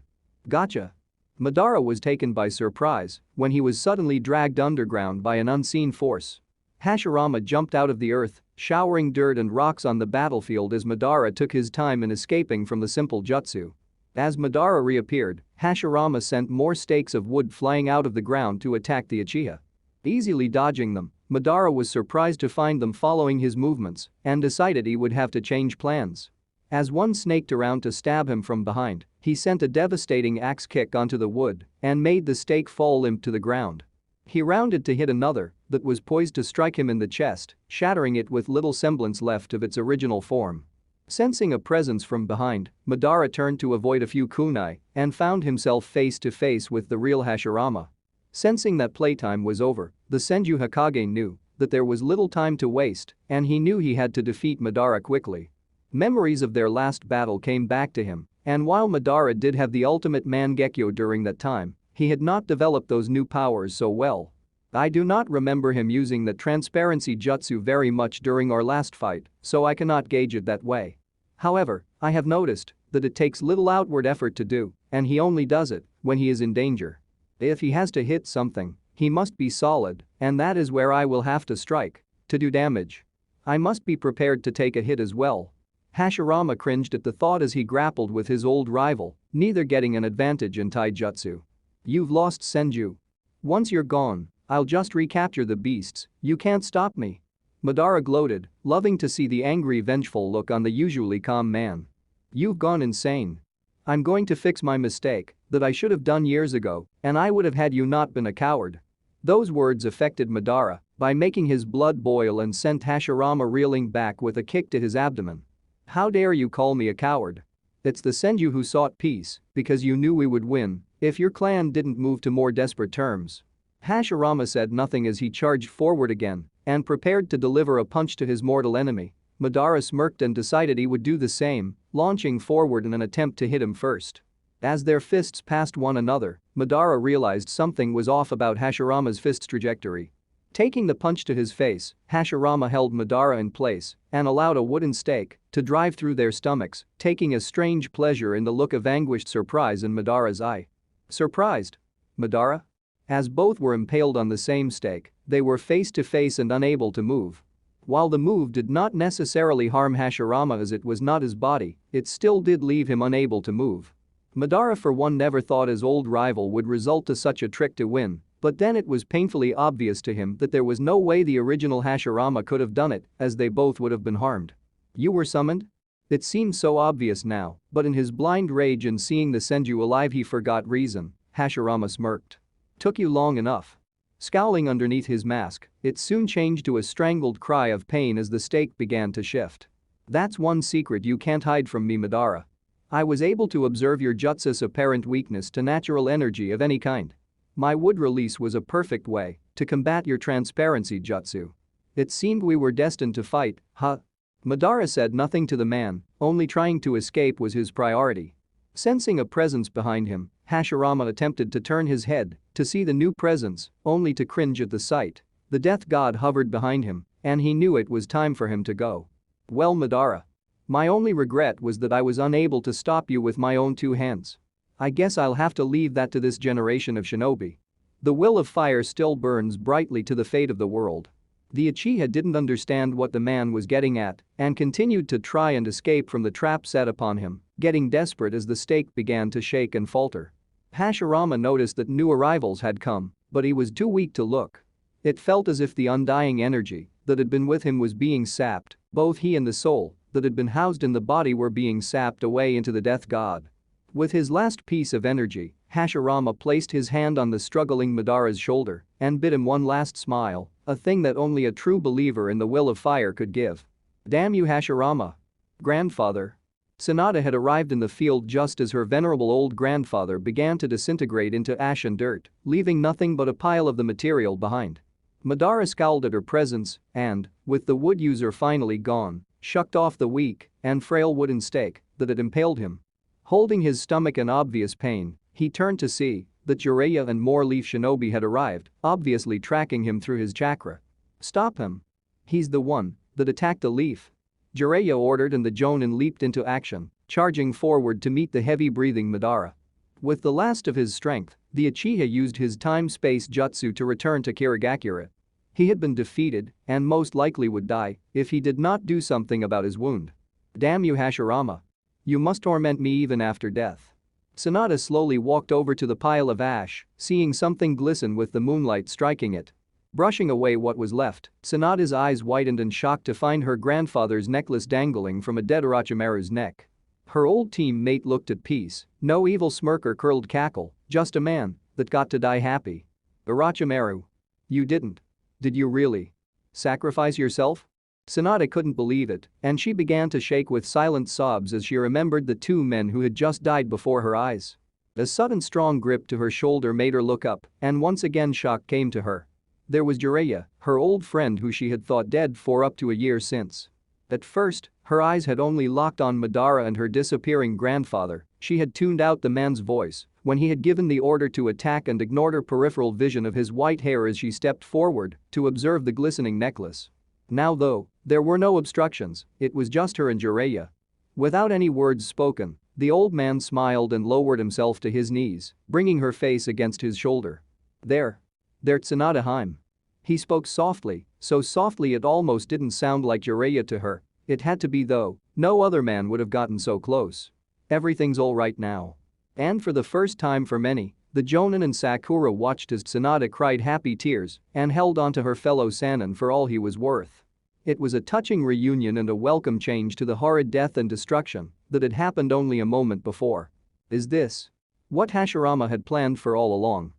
Gotcha. Madara was taken by surprise when he was suddenly dragged underground by an unseen force. Hashirama jumped out of the earth, showering dirt and rocks on the battlefield as Madara took his time in escaping from the simple jutsu. As Madara reappeared, Hashirama sent more stakes of wood flying out of the ground to attack the Uchiha. Easily dodging them, Madara was surprised to find them following his movements and decided he would have to change plans. As one snaked around to stab him from behind, he sent a devastating axe kick onto the wood and made the stake fall limp to the ground. He rounded to hit another that was poised to strike him in the chest, shattering it with little semblance left of its original form. Sensing a presence from behind, Madara turned to avoid a few kunai and found himself face to face with the real Hashirama. Sensing that playtime was over, the Senju Hokage knew that there was little time to waste and he knew he had to defeat Madara quickly. Memories of their last battle came back to him, and while Madara did have the ultimate Mangekyo during that time, he had not developed those new powers so well. I do not remember him using the transparency jutsu very much during our last fight, so I cannot gauge it that way. However, I have noticed that it takes little outward effort to do, and he only does it when he is in danger. If he has to hit something, he must be solid, and that is where I will have to strike to do damage. I must be prepared to take a hit as well. Hashirama cringed at the thought as he grappled with his old rival, neither getting an advantage in taijutsu. You've lost, Senju. Once you're gone, I'll just recapture the beasts, you can't stop me. Madara gloated, loving to see the angry, vengeful look on the usually calm man. You've gone insane. I'm going to fix my mistake that I should have done years ago, and I would have had you not been a coward. Those words affected Madara by making his blood boil and sent Hashirama reeling back with a kick to his abdomen. How dare you call me a coward? It's the Senju who sought peace because you knew we would win if your clan didn't move to more desperate terms. Hashirama said nothing as he charged forward again and prepared to deliver a punch to his mortal enemy. Madara smirked and decided he would do the same, launching forward in an attempt to hit him first. As their fists passed one another, Madara realized something was off about Hashirama's fist's trajectory. Taking the punch to his face, Hashirama held Madara in place and allowed a wooden stake to drive through their stomachs, taking a strange pleasure in the look of anguished surprise in Madara's eye. Surprised? Madara? As both were impaled on the same stake, they were face to face and unable to move. While the move did not necessarily harm Hashirama as it was not his body, it still did leave him unable to move. Madara for one never thought his old rival would resort to such a trick to win, but then it was painfully obvious to him that there was no way the original Hashirama could have done it, as they both would have been harmed. You were summoned? It seemed so obvious now, but in his blind rage and seeing the Senju alive he forgot reason. Hashirama smirked. Took you long enough. Scowling underneath his mask, it soon changed to a strangled cry of pain as the stake began to shift. "That's one secret you can't hide from me, Madara. I was able to observe your jutsu's apparent weakness to natural energy of any kind. My wood release was a perfect way to combat your transparency jutsu. It seemed we were destined to fight, huh?" Madara said nothing to the man, only trying to escape was his priority. Sensing a presence behind him, Hashirama attempted to turn his head to see the new presence, only to cringe at the sight. The death god hovered behind him, and he knew it was time for him to go. "Well, Madara. My only regret was that I was unable to stop you with my own two hands. I guess I'll have to leave that to this generation of shinobi." The will of fire still burns brightly to the fate of the world. The Uchiha didn't understand what the man was getting at and continued to try and escape from the trap set upon him, getting desperate as the stake began to shake and falter. Hashirama noticed that new arrivals had come, but he was too weak to look. It felt as if the undying energy that had been with him was being sapped, both he and the soul that had been housed in the body were being sapped away into the death god. With his last piece of energy, Hashirama placed his hand on the struggling Madara's shoulder and bid him one last smile, a thing that only a true believer in the will of fire could give. "Damn you, Hashirama. Grandfather." Sanada had arrived in the field just as her venerable old grandfather began to disintegrate into ash and dirt, leaving nothing but a pile of the material behind. Madara scowled at her presence and, with the wood user finally gone, shucked off the weak and frail wooden stake that had impaled him. Holding his stomach in obvious pain, he turned to see that Jiraiya and more leaf shinobi had arrived, obviously tracking him through his chakra. "Stop him. He's the one that attacked the leaf." Jiraiya ordered and the Jonin leaped into action, charging forward to meet the heavy-breathing Madara. With the last of his strength, the Uchiha used his time-space jutsu to return to Kirigakure. He had been defeated and most likely would die if he did not do something about his wound. "Damn you, Hashirama. You must torment me even after death." Sanada slowly walked over to the pile of ash, seeing something glisten with the moonlight striking it. Brushing away what was left, Sanada's eyes widened in shock to find her grandfather's necklace dangling from a dead Orochimaru's neck. Her old teammate looked at peace, no evil smirk or curled cackle, just a man that got to die happy. "Orochimaru. You didn't. Did you really sacrifice yourself?" Sanada couldn't believe it, and she began to shake with silent sobs as she remembered the two men who had just died before her eyes. A sudden strong grip to her shoulder made her look up, and once again shock came to her. There was Jiraiya, her old friend who she had thought dead for up to a year since. At first, her eyes had only locked on Madara and her disappearing grandfather. She had tuned out the man's voice when he had given the order to attack and ignored her peripheral vision of his white hair as she stepped forward to observe the glistening necklace. Now though, there were no obstructions, it was just her and Jiraiya. Without any words spoken, the old man smiled and lowered himself to his knees, bringing her face against his shoulder. There, Tsunade Heim." He spoke softly, so softly it almost didn't sound like Jiraiya to her. It had to be though, no other man would have gotten so close. "Everything's alright now." And for the first time for many, the Jonin and Sakura watched as Tsunade cried happy tears and held onto her fellow Sannin for all he was worth. It was a touching reunion and a welcome change to the horrid death and destruction that had happened only a moment before. Is this what Hashirama had planned for all along?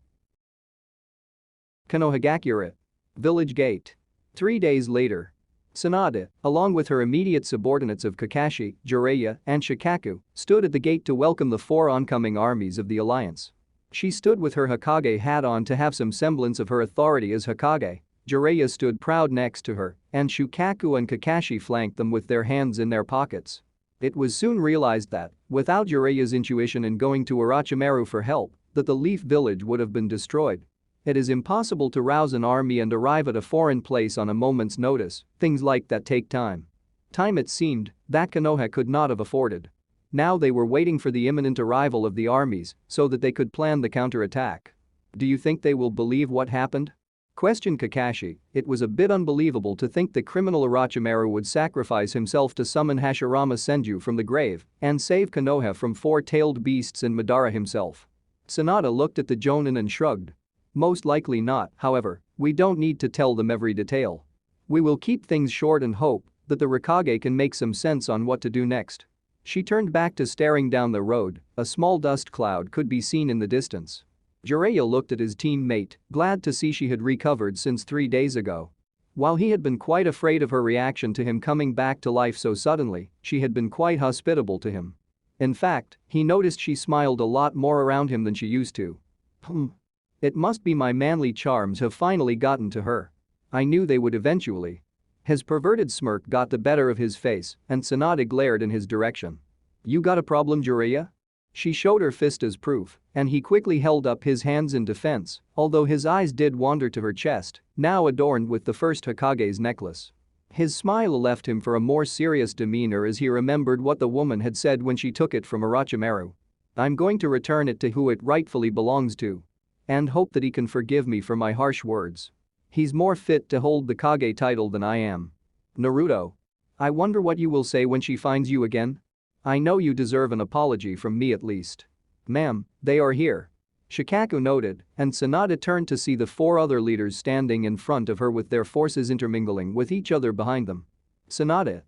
Konohagakure Village Gate. 3 days later. Tsunade, along with her immediate subordinates of Kakashi, Jiraiya, and Shikaku, stood at the gate to welcome the 4 oncoming armies of the Alliance. She stood with her Hokage hat on to have some semblance of her authority as Hokage. Jiraiya stood proud next to her, and Shikaku and Kakashi flanked them with their hands in their pockets. It was soon realized that, without Jiraiya's intuition in going to Orochimaru for help, that the Leaf Village would have been destroyed. It is impossible to rouse an army and arrive at a foreign place on a moment's notice, things like that take time. Time it seemed that Konoha could not have afforded. Now they were waiting for the imminent arrival of the armies so that they could plan the counterattack. "Do you think they will believe what happened?" questioned Kakashi. It was a bit unbelievable to think the criminal Orochimaru would sacrifice himself to summon Hashirama Senju from the grave and save Konoha from 4-tailed beasts and Madara himself. Sanada looked at the Jonin and shrugged. "Most likely not, however, we don't need to tell them every detail. We will keep things short and hope that the Raikage can make some sense on what to do next." She turned back to staring down the road, a small dust cloud could be seen in the distance. Jiraiya looked at his teammate, glad to see she had recovered since 3 days ago. While he had been quite afraid of her reaction to him coming back to life so suddenly, she had been quite hospitable to him. In fact, he noticed she smiled a lot more around him than she used to. It must be my manly charms have finally gotten to her. I knew they would eventually. His perverted smirk got the better of his face and Sanada glared in his direction. You got a problem, Jiraiya? She showed her fist as proof, and he quickly held up his hands in defense, although his eyes did wander to her chest, now adorned with the first Hokage's necklace. His smile left him for a more serious demeanor as he remembered what the woman had said when she took it from Orochimaru. I'm going to return it to who it rightfully belongs to. And hope that he can forgive me for my harsh words. He's more fit to hold the Kage title than I am. Naruto. I wonder what you will say when she finds you again? I know you deserve an apology from me at least. Ma'am, they are here. Shikaku noted, and Sanada turned to see the 4 other leaders standing in front of her with their forces intermingling with each other behind them. Sanada.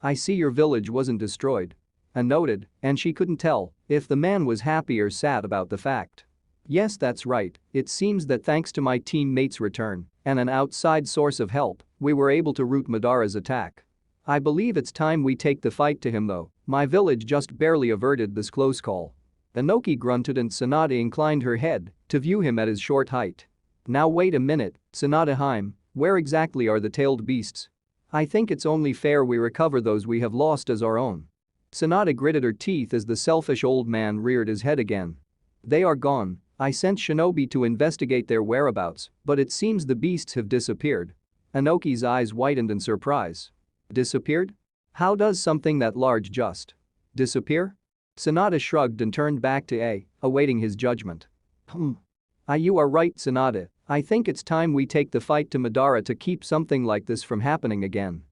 I see your village wasn't destroyed. And noted, and she couldn't tell if the man was happy or sad about the fact. Yes, that's right, it seems that thanks to my teammates' return and an outside source of help, we were able to rout Madara's attack. I believe it's time we take the fight to him though, my village just barely averted this close call. Inoki grunted and Sanada inclined her head to view him at his short height. Now wait a minute, Sanada-hime, where exactly are the tailed beasts? I think it's only fair we recover those we have lost as our own. Sanada gritted her teeth as the selfish old man reared his head again. They are gone. I sent shinobi to investigate their whereabouts, but it seems the beasts have disappeared. Inoki's eyes widened in surprise. Disappeared? How does something that large just disappear? Sanada shrugged and turned back to A, awaiting his judgment. You are right, Sanada, I think it's time we take the fight to Madara to keep something like this from happening again.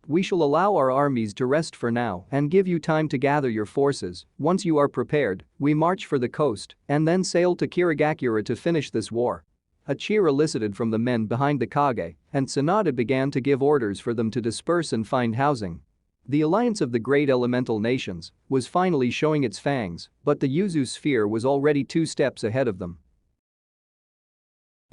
We shall allow our armies to rest for now and give you time to gather your forces. Once you are prepared, we march for the coast and then sail to Kirigakura to finish this war. A cheer elicited from the men behind the Kage, and Sanada began to give orders for them to disperse and find housing. The alliance of the great elemental nations was finally showing its fangs, but the Yuzu sphere was already 2 steps ahead of them.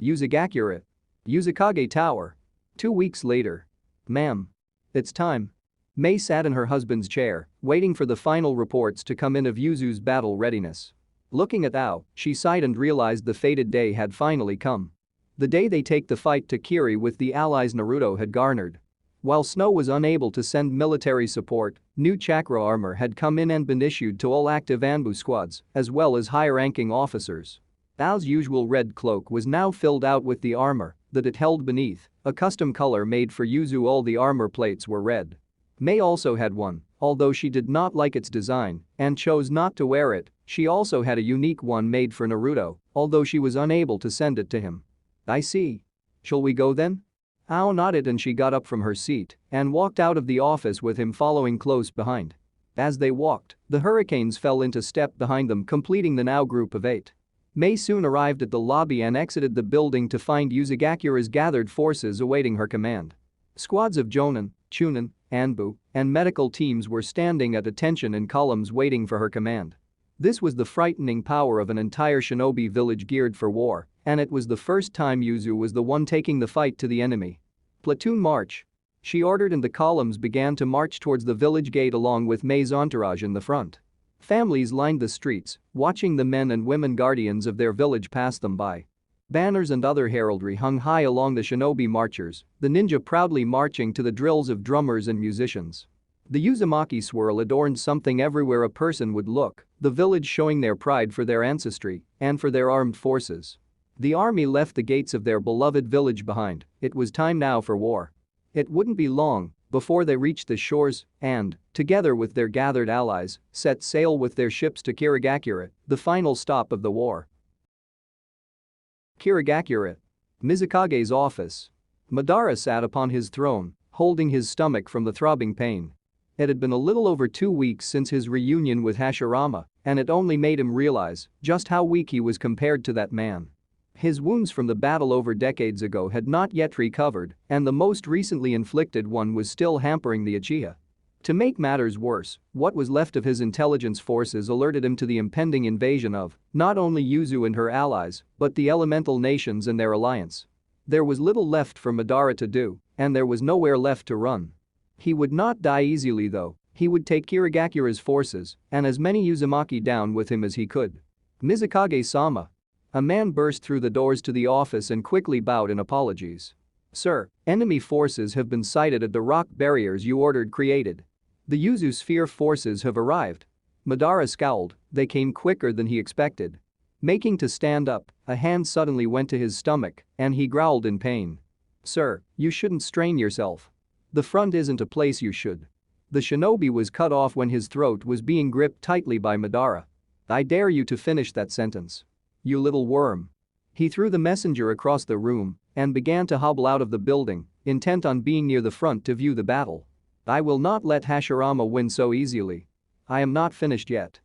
Uzumaki. Uzumaki Tower. 2 weeks later. Ma'am. It's time. Mei sat in her husband's chair, waiting for the final reports to come in of Yuzu's battle readiness. Looking at Ao, she sighed and realized the fated day had finally come. The day they take the fight to Kiri with the allies Naruto had garnered. While Snow was unable to send military support, new chakra armor had come in and been issued to all active Anbu squads, as well as high-ranking officers. Ao's usual red cloak was now filled out with the armor that it held beneath, a custom color made for Yuzu. All the armor plates were red. Mei also had one, although she did not like its design and chose not to wear it. She also had a unique one made for Naruto, although she was unable to send it to him. I see. Shall we go then? Ao nodded and she got up from her seat and walked out of the office with him following close behind. As they walked, the hurricanes fell into step behind them, completing the now group of 8. Mei soon arrived at the lobby and exited the building to find Uzumaki gathered forces awaiting her command. Squads of Jonin, Chunin, Anbu, and medical teams were standing at attention in columns waiting for her command. This was the frightening power of an entire shinobi village geared for war, and it was the first time Yuzu was the one taking the fight to the enemy. Platoon march. She ordered and the columns began to march towards the village gate along with Mei's entourage in the front. Families lined the streets, watching the men and women guardians of their village pass them by. Banners and other heraldry hung high along the shinobi marchers, the ninja proudly marching to the drills of drummers and musicians. The Uzumaki swirl adorned something everywhere a person would look, the village showing their pride for their ancestry and for their armed forces. The army left the gates of their beloved village behind. It was time now for war. It wouldn't be long before they reached the shores and, together with their gathered allies, set sail with their ships to Kirigakura, the final stop of the war. Kirigakura. Mizukage's office. Madara sat upon his throne, holding his stomach from the throbbing pain. It had been a little over 2 weeks since his reunion with Hashirama, and it only made him realize just how weak he was compared to that man. His wounds from the battle over decades ago had not yet recovered, and the most recently inflicted one was still hampering the Uchiha. To make matters worse, what was left of his intelligence forces alerted him to the impending invasion of not only Yuzu and her allies, but the elemental nations and their alliance. There was little left for Madara to do, and there was nowhere left to run. He would not die easily though. He would take Kirigakura's forces and as many Uzumaki down with him as he could. Mizukage-sama. A man burst through the doors to the office and quickly bowed in apologies. Sir, enemy forces have been sighted at the rock barriers you ordered created. The Yuzu sphere forces have arrived. Madara scowled, they came quicker than he expected. Making to stand up, a hand suddenly went to his stomach and he growled in pain. Sir, you shouldn't strain yourself. The front isn't a place you should. The shinobi was cut off when his throat was being gripped tightly by Madara. I dare you to finish that sentence. You little worm. He threw the messenger across the room and began to hobble out of the building, intent on being near the front to view the battle. I will not let Hashirama win so easily. I am not finished yet.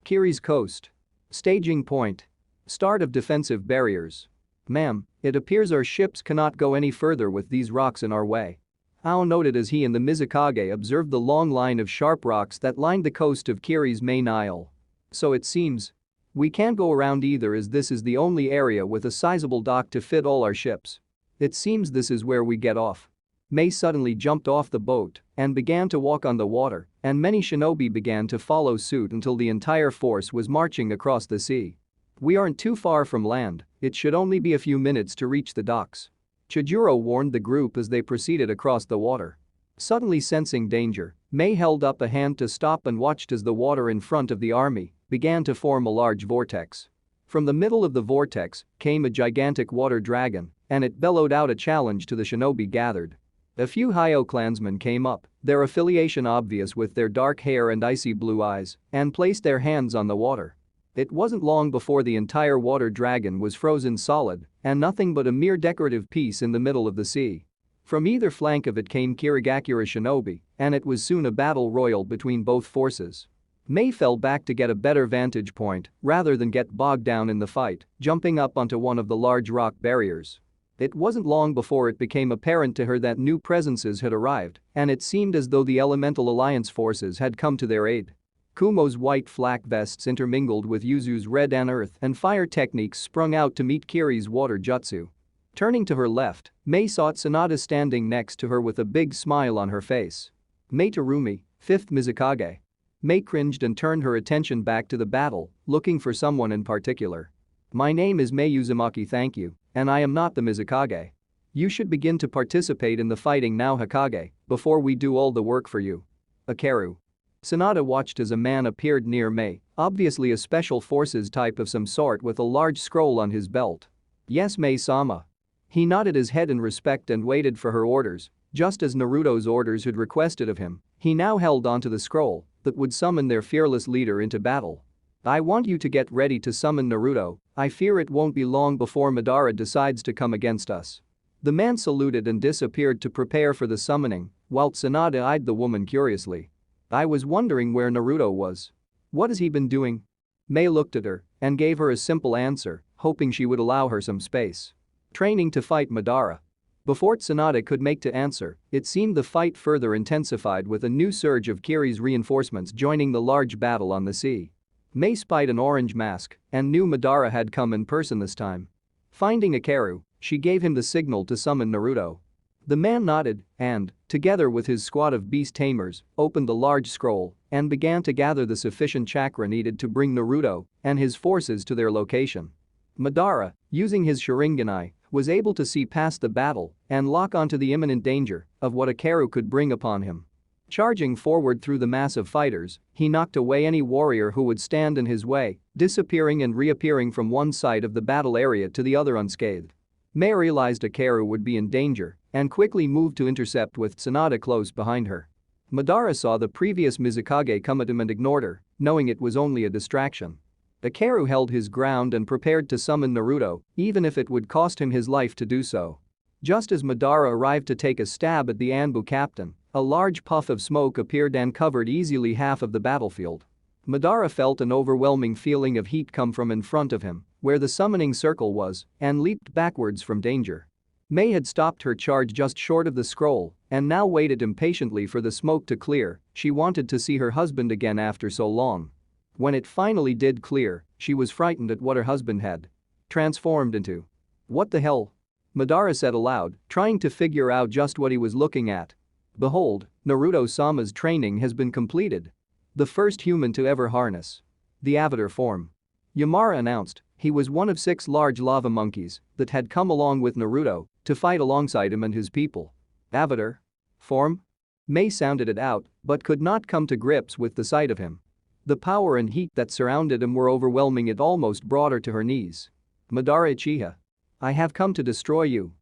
Kiri's Coast. Staging point. Start of defensive barriers. Ma'am, it appears our ships cannot go any further with these rocks in our way. Ao noted as he and the Mizukage observed the long line of sharp rocks that lined the coast of Kiri's main isle. So it seems. We can't go around either as this is the only area with a sizable dock to fit all our ships. It seems this is where we get off. Mei suddenly jumped off the boat and began to walk on the water, and many shinobi began to follow suit until the entire force was marching across the sea. We aren't too far from land, it should only be a few minutes to reach the docks. Chijuro warned the group as they proceeded across the water. Suddenly sensing danger, Mei held up a hand to stop and watched as the water in front of the army began to form a large vortex. From the middle of the vortex came a gigantic water dragon, and it bellowed out a challenge to the shinobi gathered. A few Hyo clansmen came up, their affiliation obvious with their dark hair and icy blue eyes, and placed their hands on the water. It wasn't long before the entire water dragon was frozen solid and nothing but a mere decorative piece in the middle of the sea. From either flank of it came Kirigakura shinobi, and it was soon a battle royal between both forces. Mei fell back to get a better vantage point rather than get bogged down in the fight, jumping up onto one of the large rock barriers. It wasn't long before it became apparent to her that new presences had arrived, and it seemed as though the Elemental Alliance forces had come to their aid. Kumo's white flak vests intermingled with Yuzu's red and earth and fire techniques sprung out to meet Kiri's water jutsu. Turning to her left, Mei saw Tsunade standing next to her with a big smile on her face. Mei Terumi, 5th Mizukage. Mei cringed and turned her attention back to the battle, looking for someone in particular. My name is Mei Uzumaki, thank you, and I am not the Mizukage. You should begin to participate in the fighting now, Hokage, before we do all the work for you. Akeru. Tsunade watched as a man appeared near Mei, obviously a special forces type of some sort with a large scroll on his belt. Yes, Mei-sama. He nodded his head in respect and waited for her orders, just as Naruto's orders had requested of him. He now held onto the scroll that would summon their fearless leader into battle. I want you to get ready to summon Naruto. I fear it won't be long before Madara decides to come against us. The man saluted and disappeared to prepare for the summoning, while Tsunade eyed the woman curiously. I was wondering where Naruto was. What has he been doing? Mei looked at her and gave her a simple answer, hoping she would allow her some space. Training to fight Madara. Before Tsunade could make to answer, it seemed the fight further intensified with a new surge of Kiri's reinforcements joining the large battle on the sea. Mei spied an orange mask and knew Madara had come in person this time. Finding Akeru, she gave him the signal to summon Naruto. The man nodded and, together with his squad of beast tamers, opened the large scroll and began to gather the sufficient chakra needed to bring Naruto and his forces to their location. Madara, using his Sharinganai, was able to see past the battle and lock onto the imminent danger of what Akeru could bring upon him. Charging forward through the mass of fighters, he knocked away any warrior who would stand in his way, disappearing and reappearing from one side of the battle area to the other unscathed. Mei realized Akeru would be in danger and quickly moved to intercept with Tsunade close behind her. Madara saw the previous Mizukage come at him and ignored her, knowing it was only a distraction. Akeru held his ground and prepared to summon Naruto, even if it would cost him his life to do so. Just as Madara arrived to take a stab at the Anbu captain, a large puff of smoke appeared and covered easily half of the battlefield. Madara felt an overwhelming feeling of heat come from in front of him, where the summoning circle was, and leaped backwards from danger. Mei had stopped her charge just short of the scroll and now waited impatiently for the smoke to clear. She wanted to see her husband again after so long. When it finally did clear, she was frightened at what her husband had transformed into. What the hell? Madara said aloud, trying to figure out just what he was looking at. Behold, Naruto-sama's training has been completed. The first human to ever harness the avatar form. Yamara announced. He was one of 6 large lava monkeys that had come along with Naruto to fight alongside him and his people. Avatar? Form? Mei sounded it out but could not come to grips with the sight of him. The power and heat that surrounded him were overwhelming. It almost brought her to her knees. Madara Uchiha. I have come to destroy you.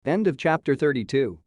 End of chapter 32.